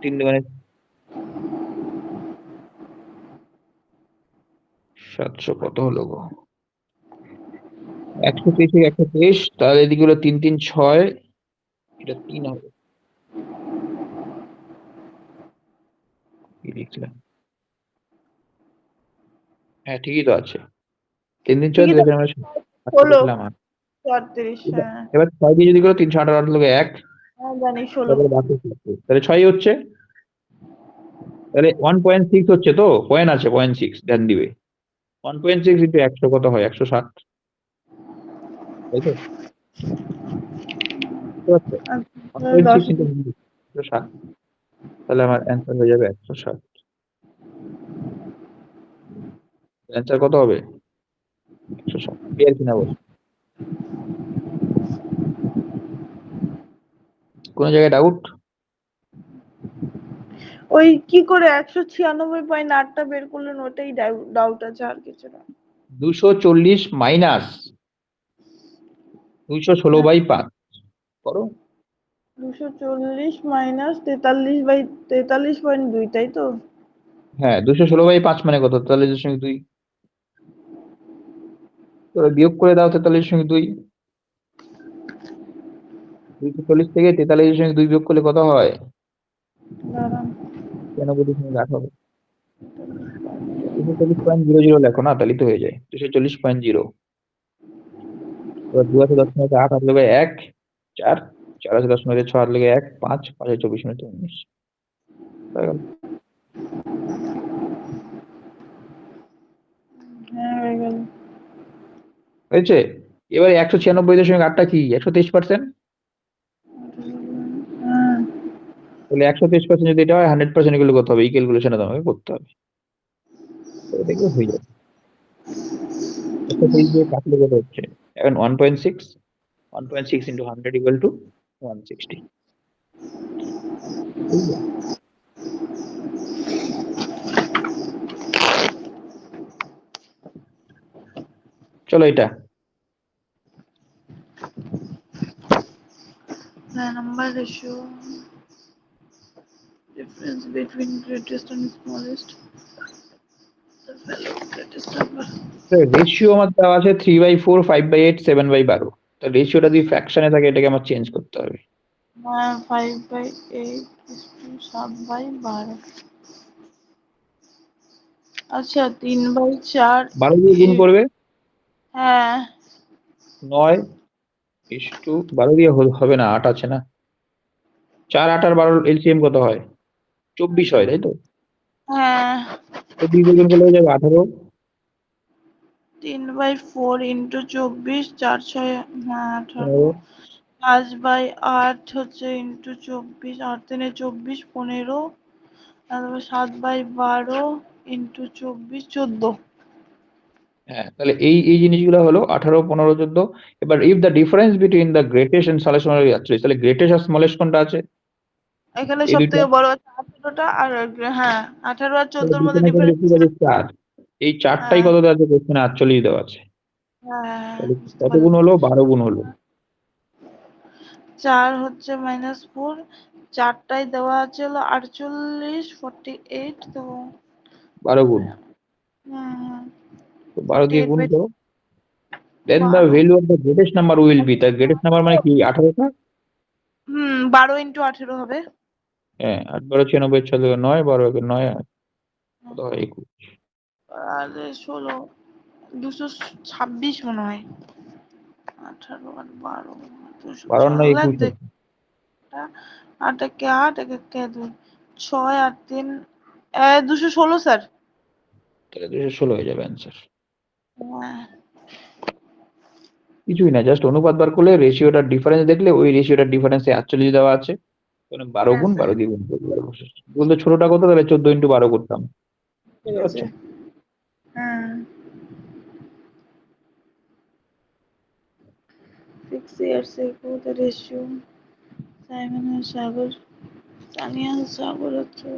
3 2 700 কত হলো গো, 123 থেকে 123, তাহলে এদিকে হলো 3 3 6, এটা 3 হবে, কি লিখলাম, হ্যাঁ ঠিকই তো আছে, 3 3 6 ঠিকই 2 তো, এখানে আমরা 8 ষোলো লিখলাম 8। 38, হ্যাঁ। এবার 6 দিয়ে যদি করো, 318, 18 লোকে 1, হ্যাঁ জানি, 16। তারপরে বাকি 7, তাহলে 6 হচ্ছে, তাহলে 1.6 হচ্ছে, তো পয়েন্ট আছে 0.6 ধ্যান দিবে, 1.6 ইন্টু 100 কত হয়, 160, তাই তো, বুঝতে পারছো, আচ্ছা, 1.6 10 ইন্টু 160, তাহলে আমার অ্যান্সার হয়ে যাবে 160। অ্যান্সার কত হবে, 160, ক্লিয়ার কিনা বল, কোন জায়গায় ডাউট। ওই কি করে 196.8টা বের করলেন, ওটাই ডাউট আছে, আর কিছু না। 240 মাইনাস 216/5 করো। 240 মাইনাস 43/43.2, তাই তো? হ্যাঁ 216/5 মানে কত, 43.2, তো বিয়োগ করে দাও 43.2, 240 থেকে 43.2 বিয়োগ করলে কত হয়, দাঁড়ান। 93.8 হবে। 240.00 লেখো না, তাহলে তো হয়ে যায় 240.0। এবার 2 আছে 10 মিনিটে 8, 8 লেগে 1 4, 4 আছে 10 মিনিটে 6, 8 লেগে 1 5, 5 আছে 24 মিনিটে 19, হয়ে গেল। হ্যাঁ, হয়ে গেল। হয়েছে। এবার 196.8টা কি, 123%, হ্যাঁ। তাহলে 123% যদি এটা হয় 100% এগুলো কত হবে, এই ক্যালকুলেশনটা তোমাকে করতে হবে, করে দেখবে হয়ে যাবে। 123 দিয়ে কাটলে কত হচ্ছে, এখন 1.6, 1.6 into 100 equal to 160, বুঝলে। চলো এটা, The number ratio, difference between greatest and smallest, the value of greatest number. Ratio আমার দেওয়া আছে 3/4, 5/8, 7/12, তো রেশিওটা যদি ফ্র্যাকশনে থাকে এটাকে আমার চেঞ্জ করতে হবে। 5/8 7/12। আচ্ছা, 3/4। 12 দিয়ে গুণ করবে, হ্যাঁ। 9:12 দিয়ে হবে না, 8 আছে না, 4 8 আর 12 এলসিএম কত হয়, 24 হয়, তাই তো। হ্যাঁ। 24 দিয়ে গুণ করলে হয়ে যাবে 18, 3/4 ইন্টু 24, 4 6, হ্যাঁ 18। 15, 5/8 হচ্ছে ইন্টু 24, 8 3 24, 15, তারপর 7/12 ইন্টু 24, 14। হ্যাঁ তাহলে এই এই জিনিসগুলো হলো 18 15 14। এবার if the difference between the greatest and smallest, তাহলে গ্রেটেস্ট আর স্মলেস্ট কোনটা আছে, এখানে এই সব দুইটা, থেকে বড় আছে 18টা, আর হ্যাঁ 18 আর তাহলে 14-র দুটো মধ্যে না ডিফারেন্স। দেখতে পাচ্ছি 4, এই 4টাই হ্যাঁ কত দেওয়া আছে, কোশ্চেনে 48 দেওয়া আছে, হ্যাঁ, তাহলে বুঝতে কত গুণ পারলাম। হলো, 12 গুণ হলো, 4 হচ্ছে -4, 4টাই দেওয়া আছে হলো 48, 48, তো 12 গুণ, হুম তো 12 দিয়ে গুণ 48/12। করো, then the value of the greatest number will be, তার গ্রেটেস্ট নাম্বার মানে কি 18টা, 12 ইন্টু 18 হবে। হ্যাঁ 8 12 96, 6 9, 12 একে 9, কত হয় 21, আর 16, 226 মনে হয়। 18 আর 12, 12 না 216, 21 দেখ, আছে, 8 একে 8, 1 একে 2, 6 আর 3, 216 স্যার। তাহলে 216 হয়ে যাবে অ্যান্সার। হ্যাঁ। কিছুই না, জাস্ট অনুপাত বার করলে রেশিওটার ডিফারেন্স দেখলে ওই রেশিওটার ডিফারেন্সে 48 দেওয়া আছে, 12 হ্যাঁ গুণ স্যার 12 দিয়ে গুণ করে দিলে অবশ্যই। বলতে ছোটটা কত, তাহলে 14 × 12 করতাম, ঠিক বুঝতে আছে। পারছো? হ্যাঁ 6 years ago the ratio Simon and Sagar Sania and Sagar হচ্ছে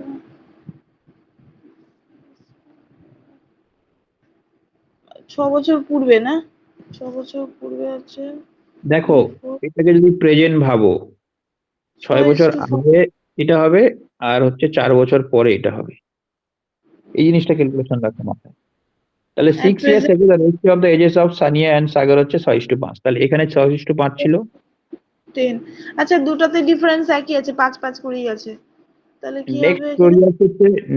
6 বছর পূর্বে না, 6 বছর পূর্বে হচ্ছে দেখো, 24 এটাকে যদি প্রেজেন্ট ভাবো, 6 বছর 6:4 আগে এটা হবে, আর হচ্ছে 4 বছর পরে এটা হবে। এই জিনিসটা ক্যালকুলেশন রাখো মাথায়। তাহলে at 6 years present ago the ratio of the ages of Sania and Sagar হচ্ছে 6:5, তাহলে এখানে 6:5 ছিল। 10। আচ্ছা দুটাতে ডিফারেন্স একই আছে, 5 5 করেই আছে, তাহলে কি হবে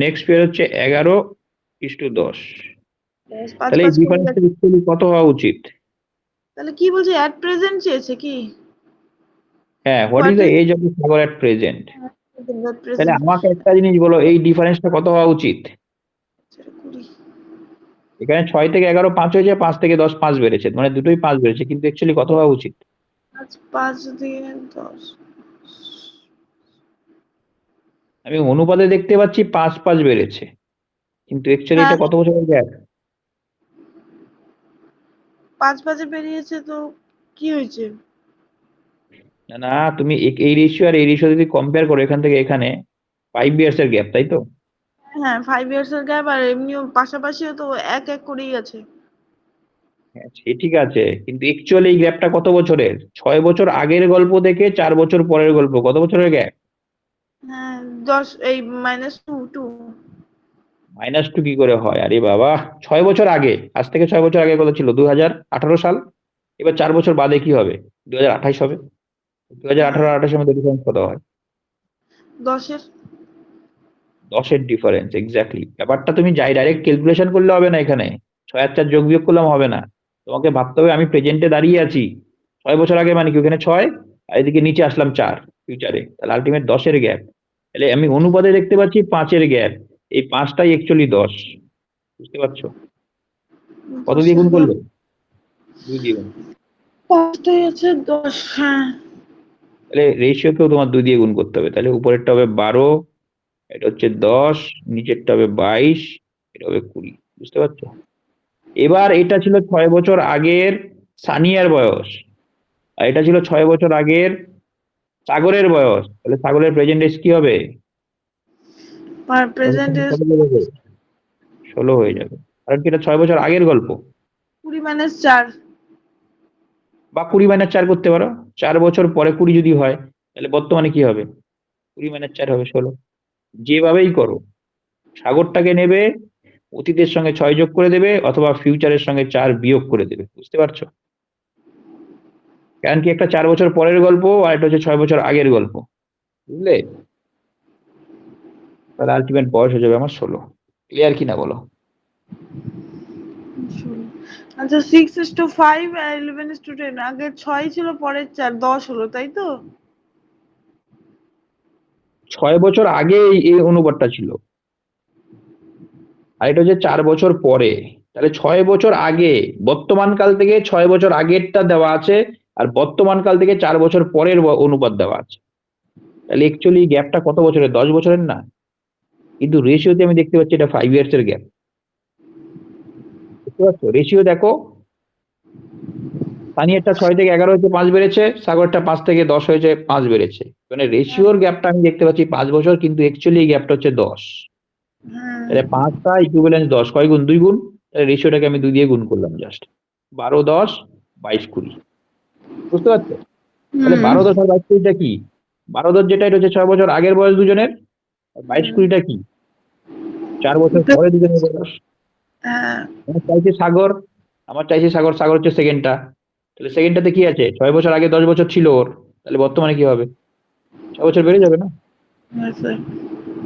নেক্সট এখানে? পেয়ার হচ্ছে 11:10। 5 তাহলে এই 5 করেই ডিফারেন্সটা আছে, অ্যাকচুয়ালি কত হওয়া উচিত? তাহলে কি বলছে অ্যাট প্রেজেন্ট চেয়েছে কি? হ্যাঁ, what is what the is age of the Sagar at present? At তাহলে প্রেজেন্ট? আমাকে একটা জিনিস বলো, এই ডিফারেন্সটা কত হওয়া উচিত? 20। এখানে 6 থেকে 11 5 হয়েছে, 5 থেকে 10 5 বেড়েছে, মানে দুটোই 5 বেড়েছে, কিন্তু অ্যাকচুয়ালি কত হওয়া উচিত? 5 দিয়ে 10, আমি অনুপাতে দেখতে পাচ্ছি 5 বেড়েছে, কিন্তু অ্যাকচুয়ালি হ্যাঁ এটা কত বছরের গ্যাপ? 5 5 বেরিয়েছে তো কি হয়েছে? না না, তুমি এই রেশিও আর এই রেশিও যদি কম্পেয়ার করো, এখান থেকে এখানে 5 ইয়ার্স এর গ্যাপ, তাই তো? হ্যাঁ 5 ইয়ার্স এর গ্যাপ, আর এমনিও পাশাপাশিও তো এক এক করেই আছে। হ্যাঁ, সে ঠিক আছে, কিন্তু অ্যাকচুয়ালি এই গ্যাপটা কত বছরের? 6 বছর আগের গল্প থেকে 4 বছর পরের গল্প, কত বছরের গ্যাপ? হ্যাঁ 10 এই -2 -2 কি করে হয়? আরে বাবা, 6 বছর আগে, আজ থেকে 6 বছর আগে কত ছিল? 2018 সাল। এবার 4 বছর বাদে কি হবে? 2028 হবে। 2018 হ্যাঁ আর 28-এর মধ্যে ডিফারেন্স কত হয়? 10 এর। 10-এর ডিফারেন্স, এক্স্যাক্টলি। ব্যাপারটা তুমি যাই ডাইরেক্ট ক্যালকুলেশন করলে হবে না এখানে, 6 আর 4 যোগ বিয়োগ করলাম হবে না, তোমাকে ভাবতে হবে আমি প্রেজেন্টে দাঁড়িয়ে আছি, 6 বছর আগে মানে কি, ওখানে 6 আর এদিকে নিচে আসলাম 4 ফিউচারে, তাহলে আলটিমেট 10-এর গ্যাপ। তাহলে আমি অনুপাতে দেখতে পাচ্ছি 5-এর গ্যাপ, এই 5টাই অ্যাকচুয়ালি 10, বুঝতে পারছো? কত 10 দিয়ে এর গুণ গ্যাপ করলে? 2 দিয়ে গুণ। 5টাই আছে 10। হ্যাঁ তাহলে রেশিওকেও তোমার 2 দিয়ে গুণ করতে হবে, তাহলে উপরেরটা হবে 12, এটা হচ্ছে 10, নিচেরটা হবে 22, এটা হবে 20, বুঝতে পারছো? এবার এটা ছিল 6 বছর আগের সানিয়ার বয়স, আর এটা ছিল 6 বছর আগের সাগরের বয়স, তাহলে সাগরের প্রেজেন্ট এজ কি হবে? আর 10-এর প্রেজেন্ট সঙ্গে ইজ কত যোগ হবে? 16 হয়ে যাবে, কারণ কি এটা 6 বছর আগের গল্প। 20 - 4। বা 20-4 করতে পারো, 4 বছর পরে 20 যদি হয়, তাহলে বর্তমানে কি হবে? 20-4 হবে 16। যেভাবেই করো, সাগরটাকে নেবে, অতীতের সঙ্গে 6 যোগ করে দেবে, অথবা ফিউচারের সঙ্গে 4 বিয়োগ করে দেবে, বুঝতে পারছো? কারণ কি, একটা 4 বছর পরের গল্প, আর একটা হচ্ছে 6 বছর আগের গল্প, বুঝলে? তাহলে আলটিমেট বয়স হয়ে যাবে আমার 16। ক্লিয়ার কিনা বলো? আচ্ছা 6:5 আর 11:10, আগে 6 ছিল পরে 4, 10 হলো তাই তো? 6 বছর আগে এই অনুপাতটা ছিল, আর এটা হচ্ছে 4 বছর পরে। তাহলে 6 বছর আগে, বর্তমান কাল থেকে 6 বছর আগেরটা দেওয়া আছে, আর বর্তমান কাল থেকে 4 বছর পরের অনুপাত দেওয়া আছে। তাহলে অ্যাকচুয়ালি গ্যাপটা কত বছরের? 10 বছরের না? কিন্তু রেশিওতে আমি দেখতে পাচ্ছি এটা 5 ইয়ার্স এর গ্যাপ, বুঝতে পারছো? রেশিও দেখো, সানিয়ারটা 6 থেকে 11 হয়েছে, 5 বেড়েছে, সাগরটা 5 থেকে 10 হয়েছে, 5 বেড়েছে, মানে হ্যাঁ রেশিওর গ্যাপটা আমি দেখতে পাচ্ছি 5 বছর, কিন্তু অ্যাকচুয়ালি এই গ্যাপটা হচ্ছে 10। হ্যাঁ তাহলে 5টা ইকুইভ্যালেন্স 10, কয় গুণ? 2 গুণ। তাহলে রেশিওটাকে আমি 2 দিয়ে গুণ করলাম জাস্ট। 12 10 22 20, বুঝতে পারছো? তাহলে হুম 12 10 আর 22 20টা কি? 12 10 যেটা, এটা হচ্ছে 6 বছর আগের বয়স দুজনের, আর 22 20টা কি? 4 বছর পরে দুজনের বয়স। হ্যাঁ আমার চাইছে সাগর, আমার চাইছে সাগর, সাগর হচ্ছে সেকেন্ডটা, তাহলে সেকেন্ডটাতে কি আছে? 6 বছর আগে 10 বছর ছিল ওর, তাহলে বর্তমানে কি হবে? 6 বছর বেড়ে যাবে না? হ্যাঁ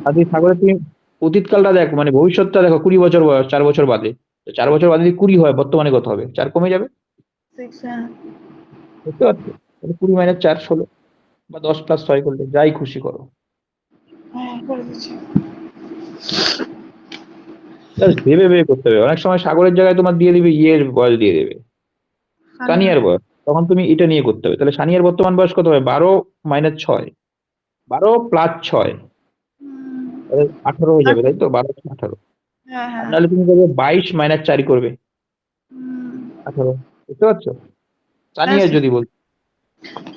আর তুই সাগরের তুমি অতীতকালটা দেখো, মানে ভবিষ্যৎটা দেখো, 20 বছর বয়স, 4 বছর বাদে, তো 4 বছর বাদে যদি 20 হয়, বর্তমানে কত হবে? 4 কমে যাবে, 6। হ্যাঁ বুঝতে পারছো? তাহলে 20 - 4 16, বা 10 + 6 করলে যাই খুশি করো, হ্যাঁ করে দিচ্ছি। জাস্ট ভেবে ভেবে করতে হবে। অনেক সময় সাগরের জায়গায় তোমার দিয়ে দিবে ইয়ের বয়স দিয়ে দেবে, সানিয়া। সানিয়ার বয়স। তখন তুমি এটা নিয়ে করতে হবে। তাহলে সানিয়ার বর্তমান বয়স কত হবে? 12 মাইনাস 6, 12 প্লাস 6, হুম, 18 হয়ে যাবে, আচ্ছা, তাই তো? 12 18। হ্যাঁ আর হ্যাঁ। নাহলে তুমি করবে 22 মাইনাস 4 করবে হুম, 18। বুঝতে পারছো? হ্যাঁ সানিয়ার স্যার, যদি বল,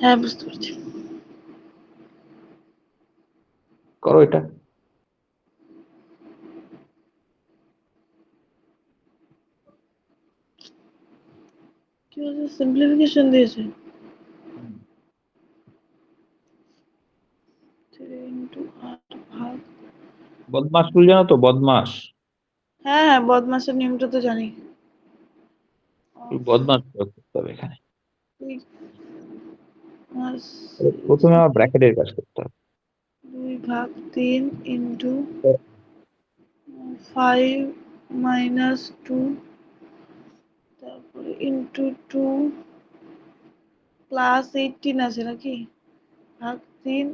হ্যাঁ বুঝতে পারছি। করো এটা। কি বলছে, সিম্পলিফিকেশন দিয়েছে? 3 ইন্টু 8 ভাগ, বদমাস রুল জানো তো? বদমাস, হ্যাঁ হ্যাঁ, বদমাসের নিয়মটা তো জানি। বদমাস প্রয়োগ করতে হবে এখানে। 6 plus প্রথমে আমার ব্র্যাকেটের কাজ করতে হবে। 2 ভাগ 3 ইন্টু 5 মাইনাস 2, তারপরে ইন্টু 2 প্লাস 18 আছে নাকি, ভাগ 3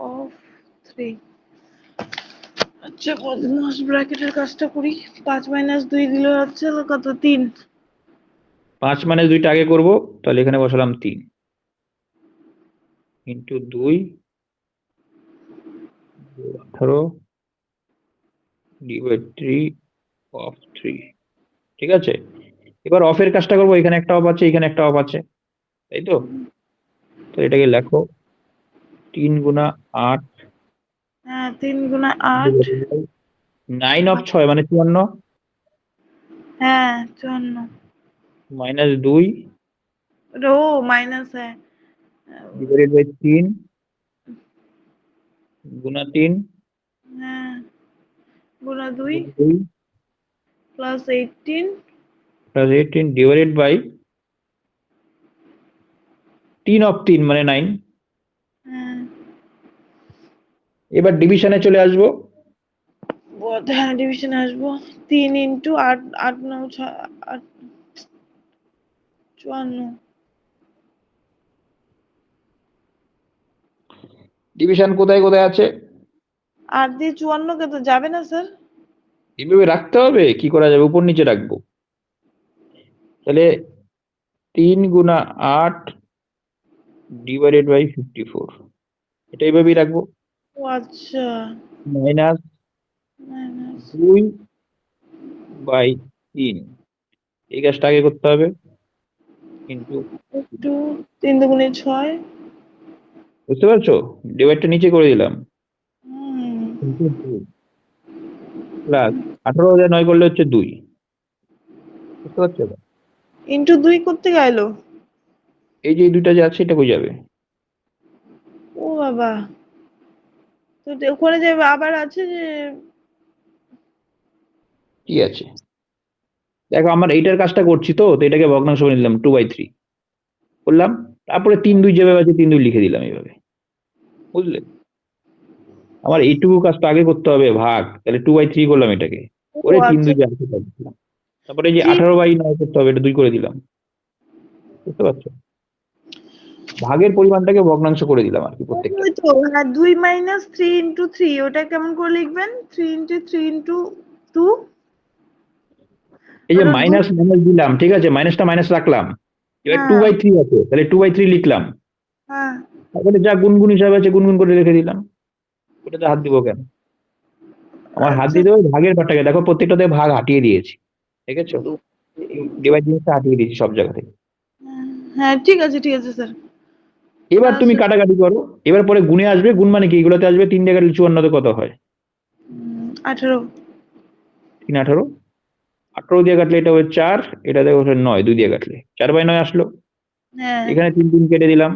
অফ 3। আচ্ছা, বদমাস ব্র্যাকেটের কাজটা করি। 5 মাইনাস 2 দিলে হচ্ছে কত, 3। 5 মাইনাস 2টা আগে করবো, তাহলে এখানে বসালাম 3 ইন্টু 2, 18 ডিভাইড 3 অফ 3। ঠিক আছে, এবার অফের কাজটা করবো। এখানে একটা অফ আছে, এখানে একটা অফ আছে, তাই তো? তো এটাকে লেখো 3 গুণা 8 হ্যাঁ, 3 গুণা 8, 9 অফ 6 মানে 54 হ্যাঁ 54, মাইনাস 2 রো মাইনাস, হ্যাঁ ডিভাইডেড বাই 3 গুণা 3 হ্যাঁ, গুণা 2 গুণ 2 plus 18, plus 18 divided by 3 of 3 মানে 9। হ্যাঁ এবার ডিভিশনে চলে আসবো। হ্যাঁ, ডিভিশনে আসবো। 3 ইন্টু 8, 8 9 8, 54। ডিভিশন কোথায় কোথায় আছে? 8 দিয়ে 54 কে তো যাবে না স্যার। এভাবে রাখতে হবে? কি করা যাবে, উপর নিচে রাখবো। তাহলে 3 গুণা 8 ডিভাইডেড বাই 54, এটা এইভাবেই রাখবো। ও আচ্ছা, মাইনাস মাইনাস 2 বাই 3, এই কাজটা আগে করতে হবে। কিন্তু একটু, 3 দুগুণে 6। বুঝতে পারছো? ডিভাইডটা নিচে করে দিলাম। হুম, কিন্তু 2 প্লাস 18,9 করলে হচ্ছে 2। বুঝতে পারছো? ইন্টু 2 করতে গেল। এই যে এই দুইটা যে আছে, এটা কই যাবে? ও বাবা, তো ওখানে যে আবার আছে যে, কি আছে দেখো, আমার এইটার কাজটা করছি তো, তো এটাকে ভগ্নাংশ করে নিলাম 2/3 করলাম। তারপরে 3 2 যেভাবে আছে 3 2 লিখে দিলাম এইভাবে। বুঝলে? আমার এইটুকু কাজটা আগে করতে হবে, ভাগ। তাহলে 2/3 করলাম এটাকে, ও করে 3 আচ্ছা, 2 যা আছে তাই দিলাম। তারপরে এই যে 3, 18/9 করতে হবে, এটা 2 করে দিলাম। বুঝতে পারছো? ভাগের পরিমাণটাকে ভগ্নাংশ করে দিলাম আর কি প্রত্যেকটা। ওই তো, হ্যাঁ 2 মাইনাস 3 ইন্টু 3, ওটা কেমন করে লিখবেন? 3 ইন্টু 3 ইন্টু 2, এই যে ওটা 2। মাইনাস মাইনাস দিলাম, ঠিক আছে, মাইনাসটা মাইনাস রাখলাম। এবার টু হ্যাঁ বাই থ্রি আছে, তাহলে 2/3 লিখলাম। হ্যাঁ, তারপরে যা গুনগুন হিসাবে আছে গুনগুন করে রেখে দিলাম। ওটাতে হাত দিব কেন? আমার হাত আচ্ছা, দিতে হবে ভাগের পাটটাকে। দেখো প্রত্যেকটাতে ভাগ হাটিয়ে দিয়েছি, দেখেছো? ডিভাইড জিনিসটা হাটিয়ে দিয়েছি সব জায়গা থেকে। হ্যাঁ ঠিক আছে, ঠিক আছে স্যার। এবার প্লাস তুমি কাটাকাটি করো। এবার পরে গুণে আসবে, গুণ মানে কি, এগুলোতে আসবে 3 দিয়ে কাটলে 54 কত হয়? 18। 3 18, 18 দিয়ে কাটলে এটা হবে 4, এটা দেখো 9, 2 দিয়ে কাটলে 4/9 আসলো। হ্যাঁ এখানে 3 3 কেটে দিলাম,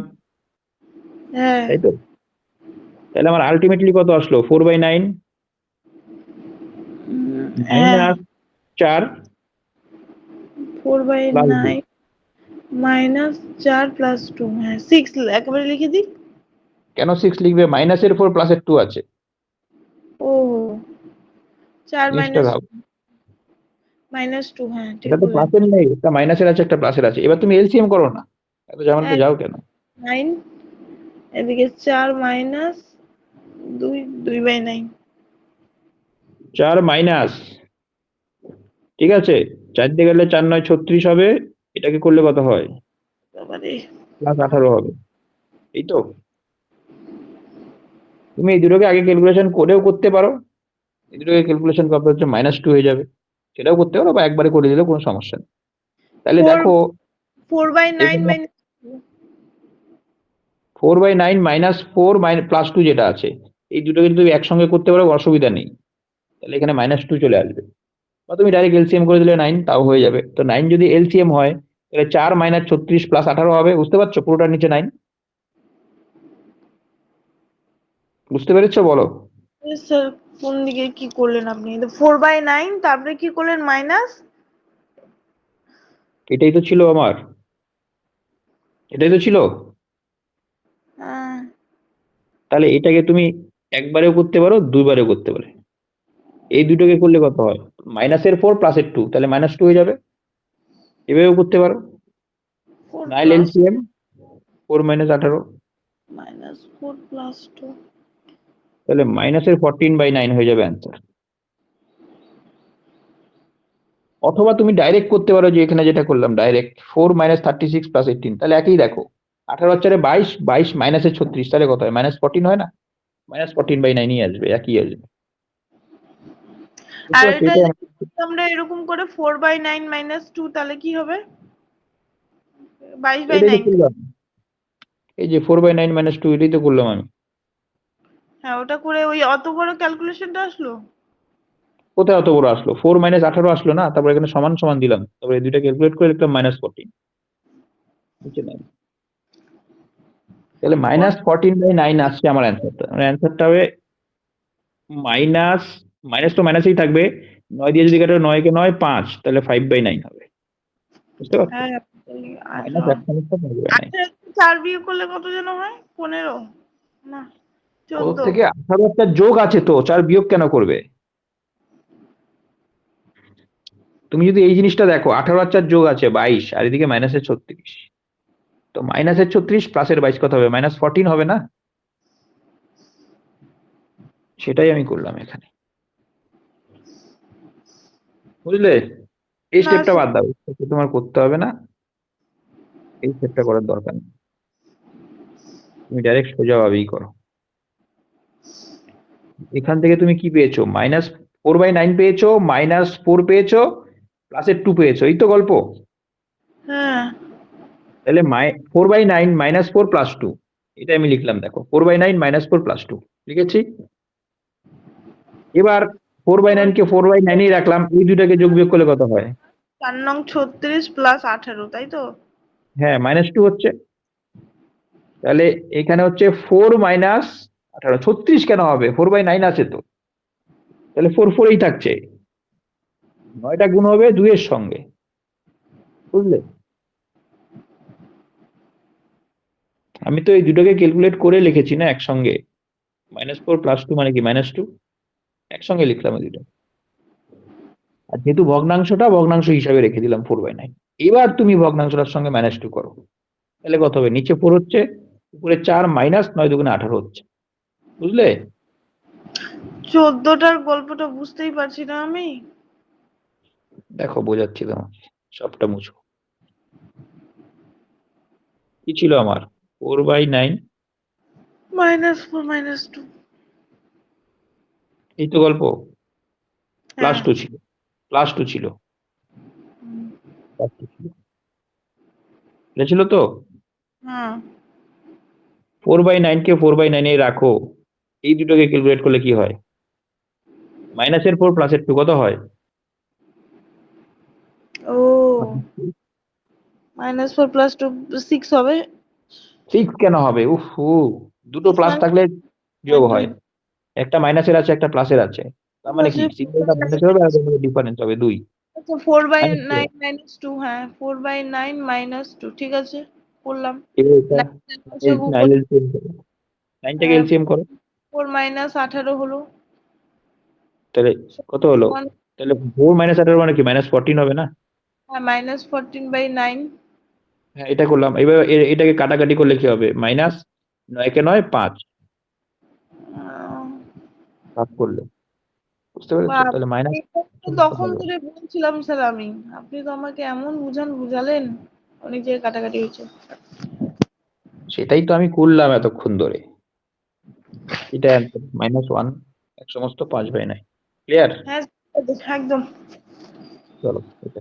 হ্যাঁ তাই তো? তাহলে আমার আলটিমেটলি কত আসলো? 4/9 হ্যাঁ, minus 4 4 by plus 2। 9 minus 4 plus 2, হ্যাঁ 6 একেবারে লিখে দিই। কেন 6 লিখবে? মাইনাসের 4 প্লাসের 2 আছে, ও, 4 জিনিসটা মাইনাস ভাব। মাইনাস 2, হ্যাঁ ঠিক এটা তো বললেন। প্লাসের নেই, একটা মাইনাসের আছে একটা প্লাসের আছে। এবার তুমি এলসিএম করো না, এত ঝামেলাতে যাও কেন? 9, এদিকে 4 মাইনাস 2, 2 বাই 9। 4 মাইনাস, ঠিক আছে, 4 দিয়ে গেলে 4 9 36 হবে। এটাকে করলে কত হয়? বাবারে প্লাস 18 হবে, এই তো। তুমি এই দুটোকে আগে ক্যালকুলেশন করেও করতে পারো, এই দুটোকে ক্যালকুলেশন করতে হচ্ছে -2 হয়ে যাবে, সেটাও করতে পারো, বা একবারে করে দিলেও কোনো সমস্যা নেই। তাহলে ফোর দেখো 4/9 এখানে মাইনাস 4/9 -4 +2 যেটা আছে, এই দুটো কিন্তু তুমি একসঙ্গে করতে পারো, অসুবিধা নেই। তাহলে এখানে -2 চলে আসবে, বা তুমি ডাইরেক্ট এলসিএম করে দিলে 9, তাও হয়ে যাবে। তো 9 যদি এলসিএম হয় তাহলে 4 - 36 + 18 হবে, বুঝতে পারছো? পুরোটার নিচে 9, বুঝতে পেরেছো? বলো। স্যার, কোন দিকে কি করলেন আপনি? 4/9 তারপরে কি করলেন? মাইনাস এটাই তো ছিল আমার, এটাই তো ছিল। তাহলে এটাকে তুমি একবারেও করতে পারো, দুইবারেও করতে পারো। এই দুটোকে করলে কত হয়? -4 + 2, তাহলে -2 হয়ে যাবে। এভাবেও করতে পারো। 4 9 প্লাস এলসিএম 4 - 18, -4 + 2 তাহলে -14/9 হয়ে যাবে অ্যান্সার। অথবা তুমি ডাইরেক্ট করতে পারো, যে এখানে যেটা করলাম ডাইরেক্ট 4 - 36 + 18, তাহলে একই দেখো। 18 আর 22, 22 - 36, তাহলে কত হয়? -14 হয় না? -14/9 আসবে, একই আসবে। বুঝতে আর পারছো? এটা এটাই যদি আমরা এরকম করে 4/9 - 2 তাহলে কি হবে? এটাই তো 22/9। করলাম, এই যে 4/9 - 2, এটাই তো করলাম আমি। হ্যাঁ, ওটা করে ওই অত বড় ক্যালকুলেশনটা আসলো। কোথায় অত বড় আসলো? 4 - 18 আসলো না, তারপর এখানে সমান সমান দিলাম, তারপরে এই দুইটা ক্যালকুলেট করে লিখলাম -14, নিচে 9। তাহলে -14/9 আসছে আমার অ্যান্সারটা। আমার অ্যান্সারটা হবে মাইনাস, মাইনাস তো মাইনাসই থাকবে, 9 দিয়ে যদি কাটো, 9 কে 9 5, তাহলে 5/9 হবে। বুঝতে পারছো? হ্যাঁ, মাইনাস 18 এক সমস্যা 5/9। 4 বিয়োগ করলে কত যেন হয়? 15 না ওর 14। থেকে 18 একটা যোগ আছে, তো 4 বিয়োগ কেন করবে? তুমি যদি এই জিনিসটা দেখো, 18 আর 4 যোগ আছে 22, আর এদিকে -36, তো -36 প্লাসের 22 কত হবে? -14 হবে না? সেটাই আমি করলাম এখানে, বুঝলে? এই না স্টেপটা বাদ দাও, এই স্টেপটা তোমার করতে হবে না, এই স্টেপটা করার দরকার নেই। তুমি ডাইরেক্ট সোজাভাবেই করো। এখান থেকে তুমি কি পেয়েছো? -4/9 পেয়েছো, -4 পেয়েছো, প্লাসের 2 পেয়েছো, এই তো গল্প। হ্যাঁ, তাহলে 4/9 -4 + 2, এটা আমি লিখলাম, দেখো 4/9 -4 + 2 লিখেছি। এবার 4/9 কে 4/9 ই রাখলাম, এই দুটাকে যোগ বিয়োগ করলে কত হয়? 4 নং 36 + 18 তাই তো? হ্যাঁ, -2 হচ্ছে। তাহলে এখানে হচ্ছে 4 - 18, 36 কেন হবে? 4/9 আছে তো, তাহলে 4 4 এই থাকছে, 9টা গুণ হবে 2 এর সঙ্গে, বুঝলে? আমি তো এই দুটোকে ক্যালকুলেট করে লিখেছি না একসঙ্গে। -4 + 2 মানে কি? -2, একসঙ্গে লিখলাম এই দুটো। আর যেহেতু ভগ্নাংশটা ভগ্নাংশ হিসাবে রেখে দিলাম 4/9। এবার তুমি ভগ্নাংশটার সঙ্গে -2 করো, তাহলে কত হবে? নিচে 4 হচ্ছে, উপরে 4, -9 2 × 18 হচ্ছে, বুঝলে? 14টার গল্পটা বুঝতেই পারছি না আমি। দেখো বোঝাচ্ছি তোমাকে, সবটা মুছো। কি ছিল আমার? 4/9, -4 - 2 এই তো গল্প। প্লাস হ্যাঁ। 2 ছিল, প্লাস 2 ছিল, প্লাস 2 ছিল, এটা ছিল তো। হ্যাঁ, 4/9 কে 4/9 এ রাখো, এই দুটোকে ক্যালকুলেট করলে কি হয়? -4 +2 কত হয়? ও -4 + 2 6 হবে। 6 কেন হবে? দুটো 6 প্লাস মানে থাকলে যোগ 2 হয়। একটা মাইনাসের আছে, একটা প্লাসের আছে, তার মানে কি সিম্বলটা মাইনাস হবে আর ডিফারেন্স হবে 2, আচ্ছা 4/9 মাইনাস 2। - 2 হ্যাঁ 4/9 - 2 ঠিক আছে করলাম। এটা 9 লসাগু 9 এলসিএম করো, 9 টাকে এলসিএম করো, 4 - 18 হলো। তাহলে কত হলো? তাহলে 4 - 18 মানে কি? -14 হবে না? হ্যাঁ -14/9 হ্যাঁ, এটা করলাম। এবার এটাকে কাটাকাটি করলে কি হবে? -9 কে 9 5 ভাগ করলে, বুঝতে পেরেছো? তাহলে মাইনাস তখন ধরে বলছিলাম স্যার আমি, আপনি তো আমাকে এমন বুঝালেন। অনেক জায়গায় কাটাকাটি হয়েছে। সেটাই তো আমি করলাম এতক্ষণ ধরে। এটা -1 এক সমস্ত 5/9 ক্লিয়ার। হ্যাঁ একদম। চলো এটা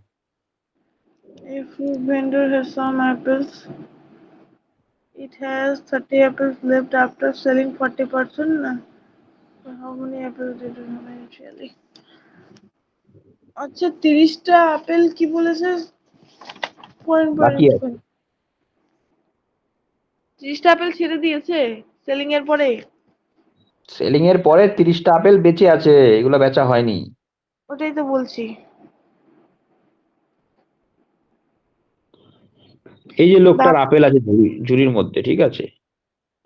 A fruit vendor has some apples. It has 30 apples left after selling 40%. So how many apples did you have initially? আচ্ছা 30টা আপেল কি বলেছে? পয়েন্ট বাকি পয়েন্ট আছে। 30টা আপেল ছেড়ে দিয়েছে সেলিং এর পরে? সেলিং এর পরে 30টা আপেল বেঁচে আছে, এগুলো বেচা হয়নি। ওটাই তো বলছি। এই যে লোকটার দাঁড়ান, আপেল আছে ঝুড়ির মধ্যে, ঠিক আছে,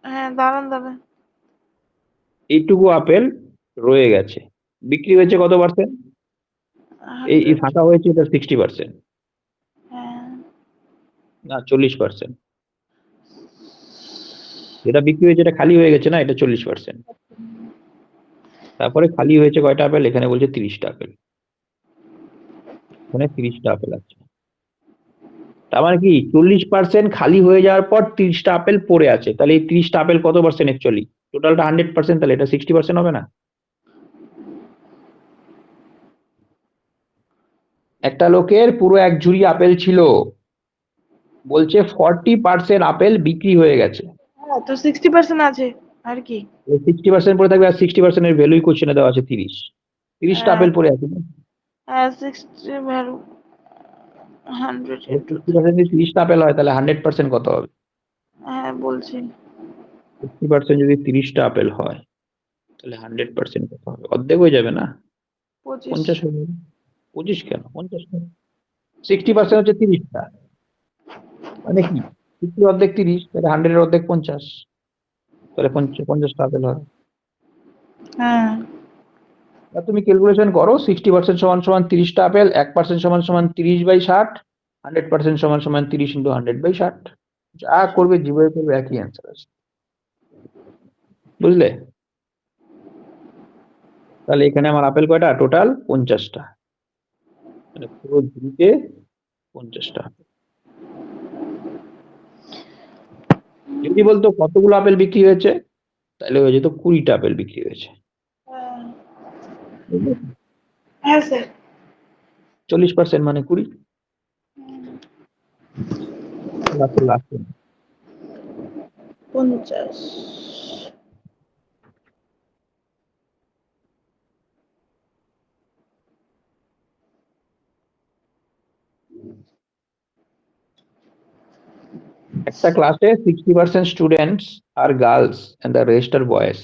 হ্যাঁ দাঁড়ান দাঁড়ান। এইটুকু আপেল রয়ে গেছে, বিক্রি হয়েছে কত পার্সেন্ট? এই 100। ফাঁকা হয়েছে এটা 60%, হ্যাঁ না 40%। যেটা বিক্রি হয়েছে এটা খালি হয়ে গেছে না, এটা 40%। তারপরে খালি হয়েছে কয়টা আপেল? এখানে বলছে 30টা আপেল, এখানে 30টা আপেল আছে। তার মানে কি 40% খালি হয়ে যাওয়ার পর 30টা আপেল পড়ে আছে, তাহলে এই 30টা আপেল কত পার্সেন্ট অ্যাকচুয়ালি? টোটালটা 100%, তাহলে এটা 60% হবে না? একটা লোকের পুরো এক ঝুড়ি আপেল ছিল, বলছে 40% আপেল বিক্রি হয়ে গেছে, হ্যাঁ, তো 60% আছে আর কি। 60% পড়ে থাকবে, আর 60% এর ভ্যালুই কোশ্চেনে দেওয়া আছে 30টা হ্যাঁ আপেল পড়ে আছে না? হ্যাঁ 60 ভ্যালু 100 তাহলে ইন্টু 60% যদি 30টা আপেল হয় তাহলে 100% কত হবে? হ্যাঁ বলছি 60% যদি 30টা আপেল হয় তাহলে 100% কত হবে? অর্ধেক হয়ে যাবে না? 25। 50 হয়ে যাবে। 25 কেন, 50 কেন? 60% হচ্ছে 30টা, মানে কি 60 অর্ধেক 30, তাহলে 100 এর অর্ধেক 50, তাহলে 50টা আপেল হয়। হ্যাঁ আর তুমি ক্যালকুলেশন করো, 60% সমান সমান 30টা আপেল, 1% সমান সমান 30/60, 100% সমান সমান 30 × 100/60। যা করবে যেভাবে করবে একই অ্যান্সার আসবে, বুঝলে? তাহলে এখানে আমার আপেল কয়টা? টোটাল 50টা, মানে পুরো ঝুড়িতে 50টা আপেল। যদি বলতো কতগুলো আপেল বিক্রি হয়েছে, তাহলে হয়ে যেত 20টা আপেল বিক্রি হয়েছে, হ্যাঁ বুঝলে? হ্যাঁ স্যার। 40% মানে 20। লাস্ট 50। একটা ক্লাসে 60% students are girls and the rest are boys,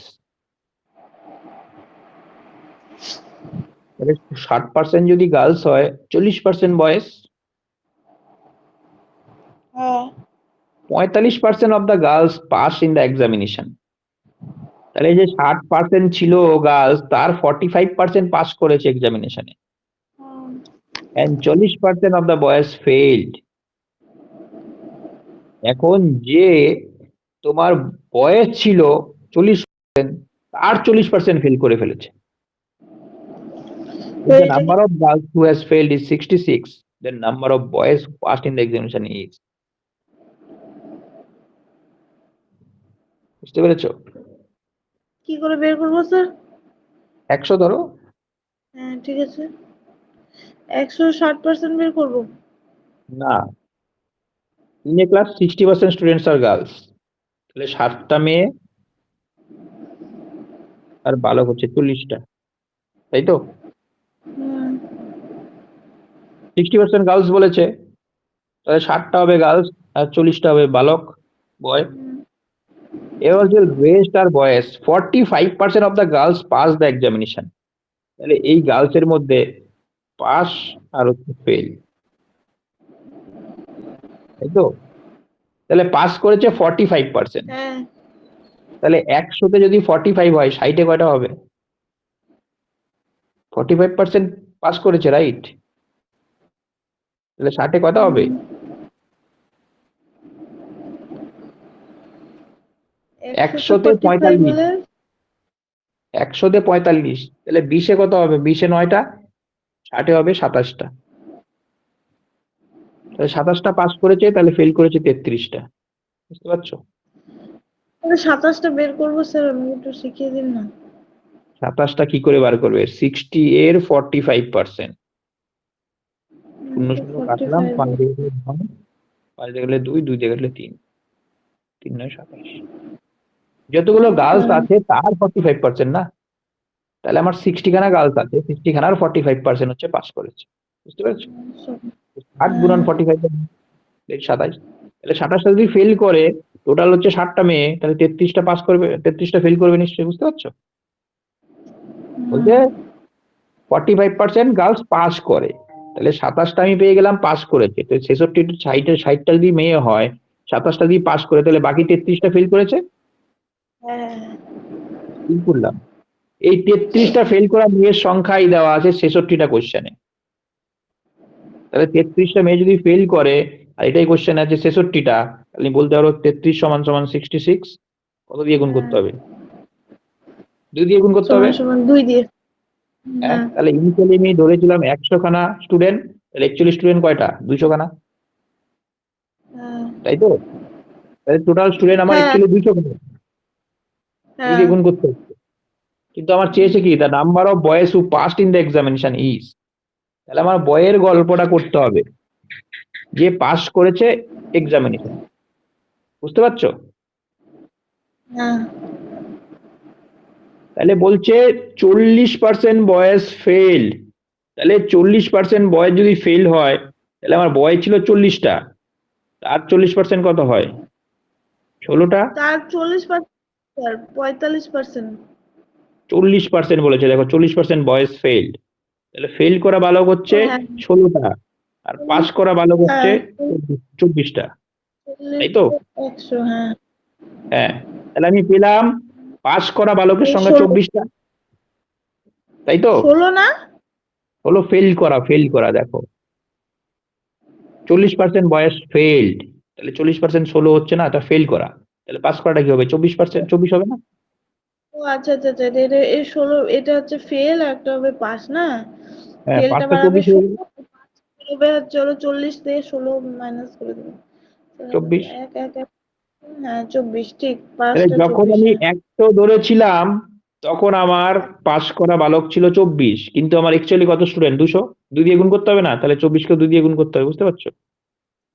তাহলে 60% যদি গার্লস হয়, 40% বয়েজ, হ্যাঁ 45% of the girls pass in the examination. তাহলে এই যে 60% ছিল গার্লস, তার 45% পাস করেছে এক্সামিনেশনে, hmm, and 40% of the boys failed. এখন যে তোমার বয়েজ ছিল 40%, তার 40% ফেল করে ফেলেছে। তো If the এটা কি? number of girls who has failed is 66, the number of boys who passed in the examination is, বুঝতে পেরেছো? কি করে বের করবো স্যার? 100 ধরো। হ্যাঁ ঠিক আছে, 160% বের করবো। না, in a class 60% students are girls, তাহলে 60টা মেয়ে আর বালক হচ্ছে 40টা, তাই তো? হুম 60% গার্লস বলেছে, তাহলে 60টা হবে গার্লস আর 40টা হবে বালক, বয়। হুম, এবার যে rest are boys, 45% of the girls pass the examination, তাহলে এই গার্লস এর মধ্যে পাস আর হচ্ছে ফেল, তাই তো? তাহলে পাস করেছে 45%, হ্যাঁ তাহলে 100তে যদি 45 হয়, 60-এ কয়টা হবে? 45% পাস করেছে, রাইট? তাহলে 60-এ কত হবে? হুম, 100 100তে 45 45, হলে 100তে 45, তাহলে 20-এ কত হবে? 20-এ 9টা, 60-এ হবে 27টা। তাহলে 27টা পাস করেছে, তাহলে ফেল করেছে 33টা। বুঝতে পারছো? 27টা বের করবো স্যার, আমাকে একটু শিখিয়ে দিন না। 27টা কি করে বার করবে? 60 এর 45%। শূন্য শূন্য কাটলাম, 45 5 দিয়ে গেলে 9, 5 দিয়ে গেলে 2, 2 দিয়ে গেলে 3, 3 9 27। যতগুলো গার্লস আছে তার 45% না, তাহলে আমার 60 খানা গার্লস আছে, 60 খানার 45% হচ্ছে পাস করেছে। বুঝতে পেরেছো? 8 গুণন 45, 27। তাহলে 27টা যদি ফেল করে, টোটাল হচ্ছে 60টা মেয়ে, তাহলে 33টা পাস করবে, 33টা ফেল করবে নিশ্চয়ই। বুঝতে পারছো? বলতে 45% গার্লস পাস করে, তাহলে 27টা আমি পেয়ে গেলাম পাস করেছে। তো 66 60টা যদি মেয়ে হয়, 27টা যদি পাস করে, তাহলে বাকি 33টা ফেল করেছে। কি করলাম? এই 33টা ফেল করা মেয়ের সংখ্যাই দেওয়া আছে 66টা কোশ্চেনে। তাহলে 33টা মেয়ে যদি ফেল করে, আর এটাই কোশ্চেন আছে 66টা, তাহলে বলতে পারো 33 সমান সমান 66। কত দিয়ে গুণ করতে হবে? 2 দিয়ে গুণ করতে হবে। সমান সমান 2 দিয়ে। হ্যাঁ, তাহলে ইনিশিয়ালি আমি ধরেছিলাম 100 খানা স্টুডেন্ট, তাহলে অ্যাকচুয়ালি স্টুডেন্ট কয়টা? 200 খানা, তাই তো? তাহলে টোটাল স্টুডেন্ট আমার অ্যাকচুয়ালি 200 খানা, 2 দিয়ে গুণ করতে হচ্ছে। কিন্তু আমার চেয়েছে কি, the number of boys who passed in the examination is. তাহলে আমার বয়ের গল্পটা করতে হবে, যে পাস করেছে এক্সামিনেশন। বুঝতে পারছো? তাহলে বলছে 40% বয়েজ ফেল। তাহলে 40% বয়েজ যদি ফেল হয়, তাহলে আমার বয় ছিল 40টা, তার 40% কত হয়? 16টা। তার 40%, স্যার 45%। 40% বলেছে, দেখো 40% বয়েজ ফেইল্ড, তাহলে ফেল করা বালক ও হচ্ছে হ্যাঁ, 16টা, আর পাস করা বালক হচ্ছে হ্যাঁ 24টা, 40 তাই তো? 100, হ্যাঁ। হ্যাঁ, তাহলে আমি পেলাম পাস করা বালকের এই সংখ্যা 16, 24টা, তাই তো? 16 না? হলো ফেল করা, দেখো 40% বয়স ফেইল্ড, তাহলে 40% 16 হচ্ছে না, এটা ফেল করা, তাহলে পাস করাটা কি হবে? 24%, 24 হবে না? ও আচ্ছা আচ্ছা আচ্ছা, এটা এই 16, এটা হচ্ছে ফেল, একটা হবে পাস না? হ্যাঁ, ফেলটা পাঁচটা বাড়াবে 24 হয়ে গেল, 16, পাস হবে হচ্ছে হলো 40 থেকে 16 মাইনাস করে দেবো। 24। এক এক এক, হ্যাঁ 24, ঠিক, তাহলে পাঁচটা যখন 24, আমি হ্যাঁ। 100 ধরেছিলাম, তখন আমার পাস করা বালক ছিল 24, কিন্তু আমার অ্যাকচুয়ালি কত স্টুডেন্ট? 200। 2 দিয়ে গুণ করতে হবে না? তাহলে 24 কে 2 দিয়ে গুণ করতে হবে। বুঝতে পারছো?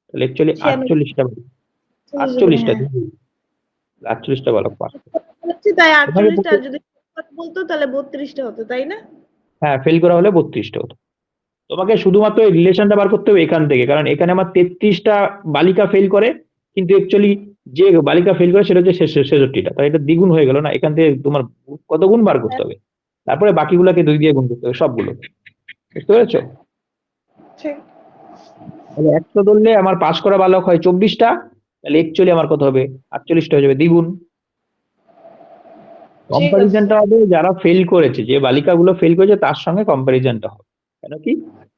তাহলে অ্যাকচুয়ালি 96, 48টা, 40 48টা, হ্যাঁ। 48টা বালক পাস। তাই তোমাকে 48টা, আর যদি বলতো তাহলে 32টা হতো, তাই না? হ্যাঁ, ফেল করা হলে 32টা হতো। তোমাকে শুধুমাত্র এই রিলেশনটা বার করতে হবে এখান থেকে, কারণ এখানে আমার 33টা বালিকা ফেল করে, কিন্তু অ্যাকচুয়ালি যে বালিকা ফেল করে সেটা হচ্ছে 66টা, তাই এটা দ্বিগুণ হয়ে গেল না? এখান থেকে তোমার কত গুণ বার করতে হবে, তারপরে বাকিগুলোকে 2 দিয়ে গুণ করতে হবে সবগুলো। বুঝতে পেরেছো? ঠিক। তাহলে 100 ধরলে আমার পাস করা বালক হয় 24টা, তাহলে অ্যাকচুয়ালি আমার কত হবে? 48টা হয়ে যাবে, দ্বিগুণ। ঠিক আছে কম্পারিজনটা স্যার। হবে যারা ফেল করেছে, যে বালিকাগুলো ফেল করেছে তার সঙ্গে কম্পারিজনটা হবে। কেন কি?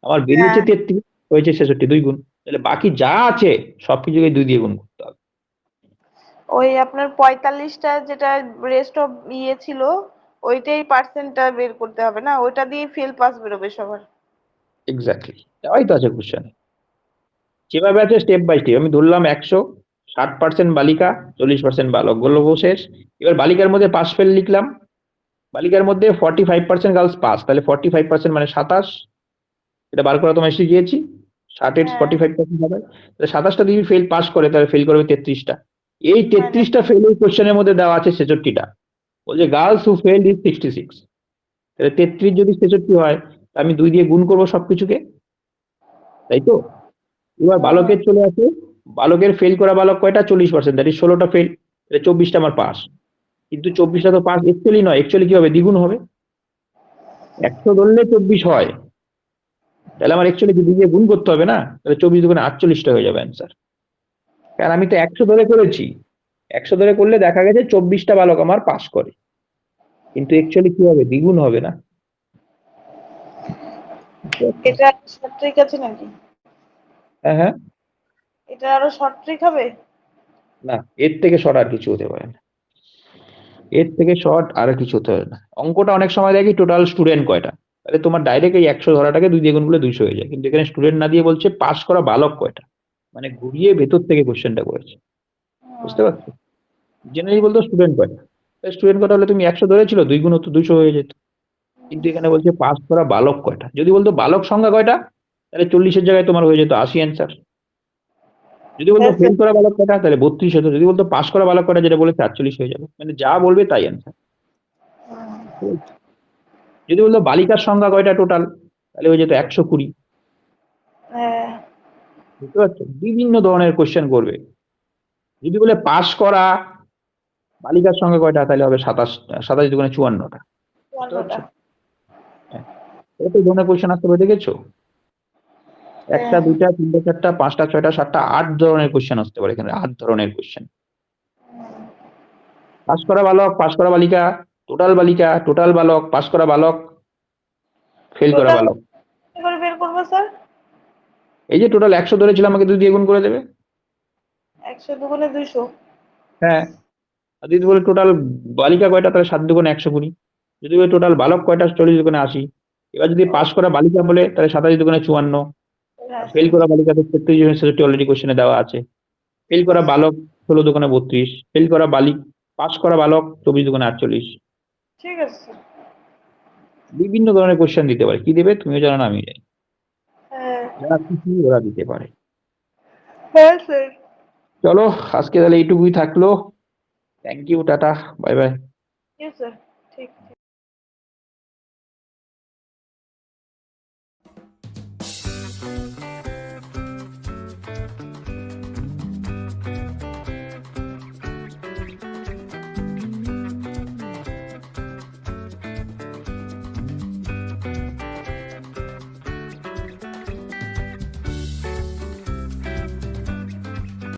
আমার বেরিয়েছে হ্যাঁ, 33, হয়েছে 66, 2 গুণ। তাহলে বাকি যা আছে সবকিছুকে 2 দিয়ে গুণ করতে হবে। ওই আপনার 45টা যেটা রেস্ট অফ ইয়ে ছিল, ওইটাই পার্সেন্টটা বের করতে হবে না? ওইটা দিয়ে ফেল পাস বেরোবে সবার। এক্স্যাক্টলি, তাই তো আছে কোশ্চেনে। যেভাবে আছে স্টেপ বাই স্টেপ, আমি ধরলাম 100, 60% বালিকা, 40% বালক, গল্প শেষ। এবার বালিকার মধ্যে পাস ফেল লিখলাম। বালিকার মধ্যে 45% গার্লস পাস, তাহলে 45% মানে 27, এটা বার করা তোমায় শিখিয়েছি। 60 হ্যাঁ, 45% হবে, তাহলে 27টা যদি ফেল পাস করে, তাহলে ফেল করবে 33টা। এই মাইনাস। 33টা ফেল এই কোশ্চেনের মধ্যে দেওয়া আছে 66টা। বলছে গার্লস হু ফেল ইজ 66, তাহলে 33 যদি 66 হয়, তা আমি 2 দিয়ে গুণ করবো সবকিছুকে, তাই তো? এবার বালকের চলে আসে, বালকের ফেল করা বালক কয়টা? 40%, দ্যাট ইজ 16টা ফেল, তাহলে 24টা আমার পাস। কিন্তু 24টা তো পাস অ্যাকচুয়ালি নয়, অ্যাকচুয়ালি কি হবে? দ্বিগুণ হবে। 100 ধরলে 24 হয়, তাহলে আমার অ্যাকচুয়ালি 2 দিয়ে গুণ করতে হবে না? তাহলে 24 দুগুণে 48টা হয়ে যাবে অ্যান্সার। কারণ আমি তো 100 ধরে করেছি, 100 ধরে করলে দেখা গেছে 24টা বালক আমার পাস করে, কিন্তু অ্যাকচুয়ালি কি হবে? দ্বিগুণ হবে না? এটা শর্ট ট্রিক আছে নাকি? হ্যাঁ হ্যাঁ, এটা আরো শর্ট ট্রিক হবে? না এর থেকে শর্ট আর কিছু হতে পারে না, এর থেকে শর্ট আর কিছু হতে পারে না। অঙ্কটা অনেক সময় দেখি টোটাল স্টুডেন্ট কয়টা, তাহলে তোমার ডাইরেক্ট এই 100 ধরাটাকে 2 দিয়ে গুণ করলে 200 হয়ে যায়, কিন্তু এখানে স্টুডেন্ট না দিয়ে বলছে পাস করা বালক কয়টা। মানে ঘুরিয়ে ভেতর থেকে কোশ্চেনটা করেছে, বুঝতে পারছো? জেনারেলি বলতো স্টুডেন্ট কয়টা, স্টুডেন্ট কয়টা হলে তুমি 100 ধরেছিল, 2 গুণ হতো 200 হয়ে যেত। কিন্তু এখানে বলছে পাস করা বালক কয়টা, যদি বলতো বালক সংখ্যা কয়টা তাহলে 40-এর জায়গায় তোমার হয়ে যেত 80 অ্যান্সার। যদি বলতো হ্যাঁ ফেল স্যার। করা বালক কয়টা তাহলে 32 হতো, যদি বলতো পাস করা বালক কয়টা যেটা বলে 43 হয়ে যাবে, মানে যা বলবে তাই অ্যান্সার। যদি বলতো বালিকার সংখ্যা কয়টা টোটাল তাহলে হয়ে যেত 120। হ্যাঁ বুঝতে পারছো? বিভিন্ন ধরনের কোশ্চেন করবে। যদি বলে পাস করা বালিকার সংখ্যা কয়টা তাহলে হবে 27, 27 দুগুণে 54টা। বুঝতে চুয়ান্নটা। পারছো? হ্যাঁ, কত ধরনের কোশ্চেন আসতে পারে দেখেছো? একটা, হ্যাঁ দুইটা, তিনটা, চারটা, পাঁচটা, ছয়টা, সাতটা, 8 ধরনের কোশ্চেন আসতে পারে এখানে, 8 ধরনের কোশ্চেন। পাস করা বালক, পাস করা বালিকা, টোটাল বালিকা, টোটাল বালক, পাস করা বালক, ফেল করা টোটাল বালক। কি করে বের করবো স্যার? এই যে টোটাল 100 ধরেছিল, আমাকে 2 দিয়ে গুণ করে দেবে। 100 দুগুণে 200। হ্যাঁ, আর যদি বলে টোটাল বালিকা কয়টা তাহলে 7 দুগুণে 120। যদি বলে টোটাল বালক কয়টা 40 দুগুণে 80। এবার যদি পাস করা বালিকা বলে তাহলে 27 দুগুণে 54। হ্যাঁ ফেল স্যার। করা বালিকা তো 33 অলরেডি কোশ্চেনে দেওয়া আছে। ফেল করা বালক 16 দুগুণে 32। ফেল করা বালিক, পাস করা বালক 24 দুগুণে 48। ঠিক আছে স্যার। বিভিন্ন ধরনের কোশ্চেন দিতে পারে, কি দেবে তুমিও জানো না, আমি জানি। হ্যাঁ যারা খুশি ওরা দিতে পারে। হ্যাঁ স্যার। চলো, আজকে তাহলে এইটুকুই থাকলো। Thank you, tata, bye bye. Yes sir.